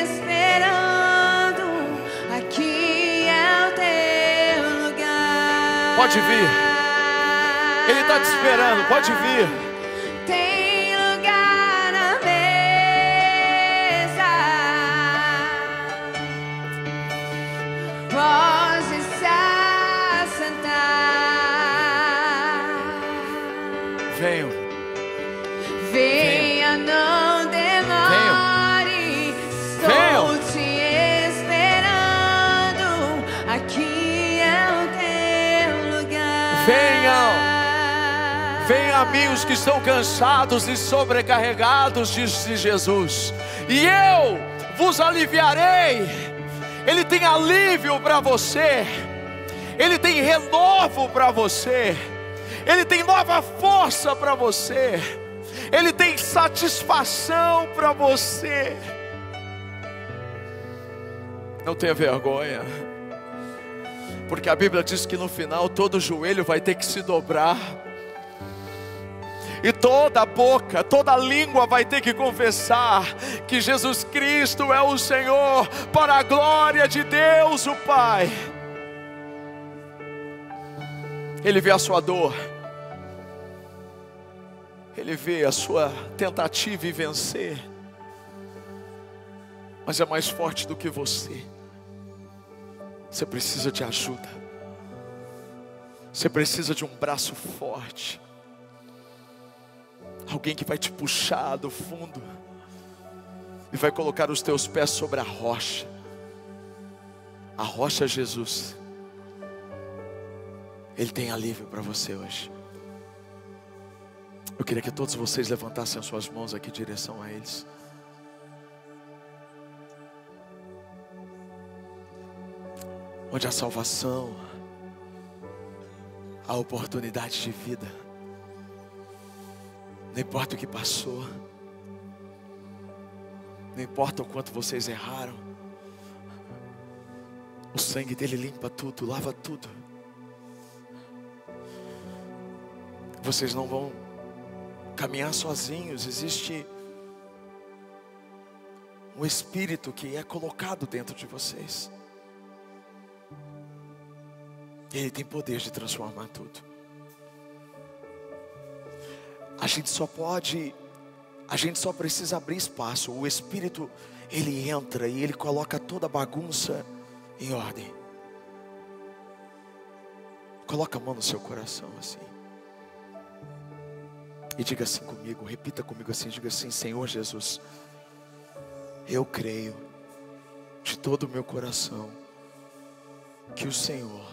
esperando. Aqui é o teu lugar. Pode vir. Ele está te esperando, pode vir. Tem lugar na mesa. Venham. Venha, não demore. Venham. Estou te esperando. Aqui é o teu lugar. Venham a mim os que estão cansados e sobrecarregados, disse Jesus, e eu vos aliviarei. Ele tem alívio para você. Ele tem renovo para você. Ele tem nova força para você. Ele tem satisfação para você. Não tenha vergonha, porque a Bíblia diz que no final todo joelho vai ter que se dobrar, e toda boca, toda língua vai ter que confessar que Jesus Cristo é o Senhor, para a glória de Deus o Pai. Ele vê a sua dor, Ele vê a sua tentativa em vencer, mas é mais forte do que você. Você precisa de ajuda. Você precisa de um braço forte. Alguém que vai te puxar do fundo e vai colocar os teus pés sobre a rocha. A rocha é Jesus. Ele tem alívio para você hoje. Eu queria que todos vocês levantassem as suas mãos aqui em direção a eles. Onde há salvação, há oportunidade de vida. Não importa o que passou, não importa o quanto vocês erraram, o sangue dele limpa tudo, lava tudo. Vocês não vão caminhar sozinhos. Existe um Espírito que é colocado dentro de vocês. Ele tem poder de transformar tudo. A gente só precisa abrir espaço. O Espírito, ele entra e ele coloca toda a bagunça em ordem. Coloca a mão no seu coração assim. E diga assim comigo, repita comigo assim, diga assim: Senhor Jesus, eu creio de todo o meu coração que o Senhor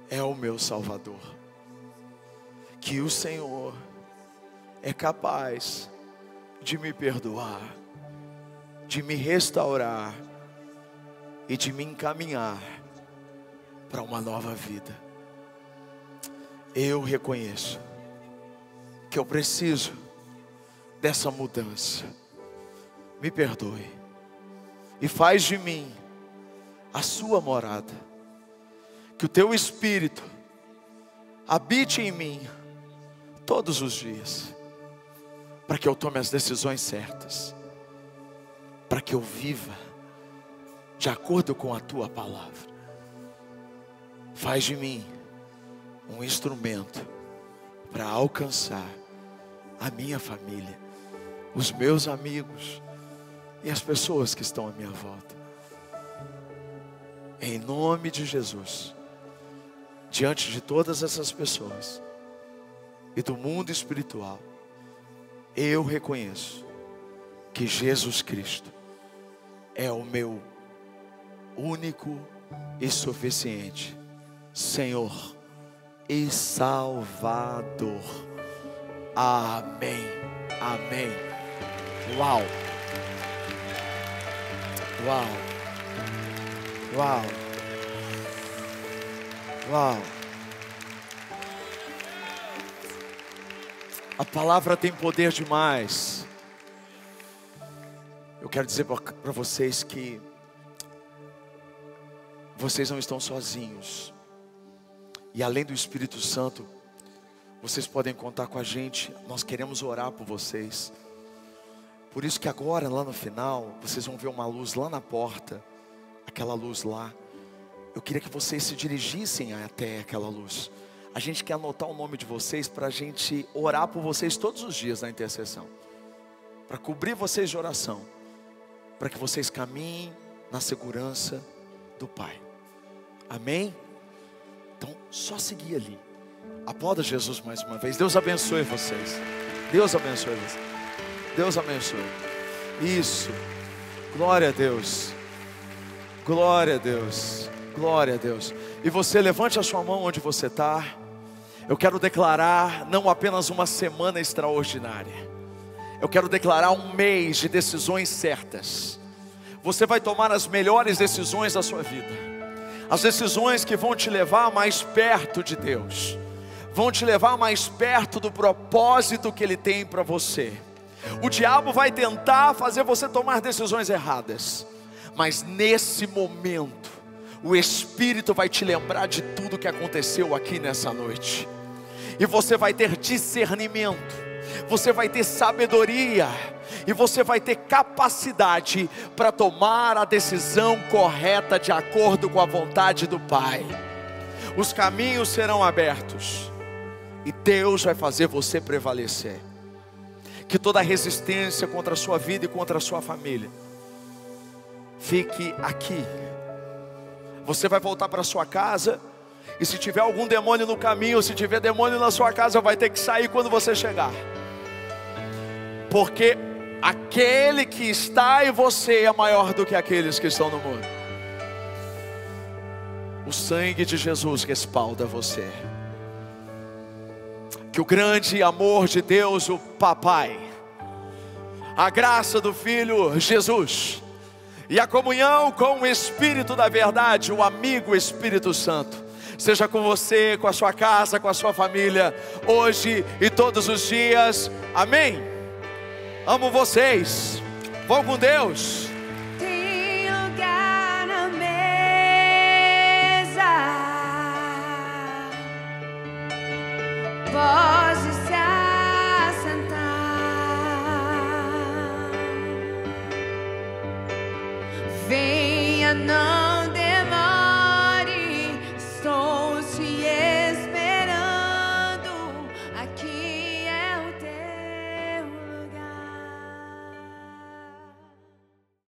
é o meu Salvador, que o Senhor é capaz de me perdoar, de me restaurar e de me encaminhar para uma nova vida. Eu reconheço que eu preciso dessa mudança. Me perdoe e faz de mim a sua morada. Que o teu Espírito habite em mim todos os dias, para que eu tome as decisões certas, para que eu viva de acordo com a tua palavra. Faz de mim um instrumento para alcançar a minha família, os meus amigos e as pessoas que estão à minha volta. Em nome de Jesus, diante de todas essas pessoas e do mundo espiritual, eu reconheço que Jesus Cristo é o meu único e suficiente Senhor e Salvador. Amém. Amém. Uau. Uau. Uau. Uau. A palavra tem poder demais. Eu quero dizer para vocês que vocês não estão sozinhos. E além do Espírito Santo, vocês podem contar com a gente. Nós queremos orar por vocês. Por isso que agora, lá no final, vocês vão ver uma luz lá na porta. Aquela luz lá. Eu queria que vocês se dirigissem até aquela luz. A gente quer anotar o nome de vocês para a gente orar por vocês todos os dias na intercessão. Para cobrir vocês de oração. Para que vocês caminhem na segurança do Pai. Amém? Então, só seguir ali. Aplauda Jesus mais uma vez. Deus abençoe vocês. Deus abençoe vocês. Deus abençoe. Isso. Glória a Deus. Glória a Deus. Glória a Deus. E você levante a sua mão onde você está. Eu quero declarar não apenas uma semana extraordinária. Eu quero declarar um mês de decisões certas. Você vai tomar as melhores decisões da sua vida. As decisões que vão te levar mais perto de Deus. Vão te levar mais perto do propósito que Ele tem para você. O diabo vai tentar fazer você tomar decisões erradas. Mas nesse momento, o Espírito vai te lembrar de tudo que aconteceu aqui nessa noite. E você vai ter discernimento. Você vai ter sabedoria. E você vai ter capacidade para tomar a decisão correta de acordo com a vontade do Pai. Os caminhos serão abertos. E Deus vai fazer você prevalecer. Que toda resistência contra a sua vida e contra a sua família fique aqui. Você vai voltar para sua casa. E se tiver algum demônio no caminho, se tiver demônio na sua casa, vai ter que sair quando você chegar. Porque aquele que está em você é maior do que aqueles que estão no mundo. O sangue de Jesus respalda você. Que o grande amor de Deus, o Papai, a graça do Filho Jesus e a comunhão com o Espírito da verdade, o amigo Espírito Santo, seja com você, com a sua casa, com a sua família, hoje e todos os dias. Amém. Amo vocês. Vão com Deus. Tem lugar na mesa, pode se assentar. Venha, não demore, estou te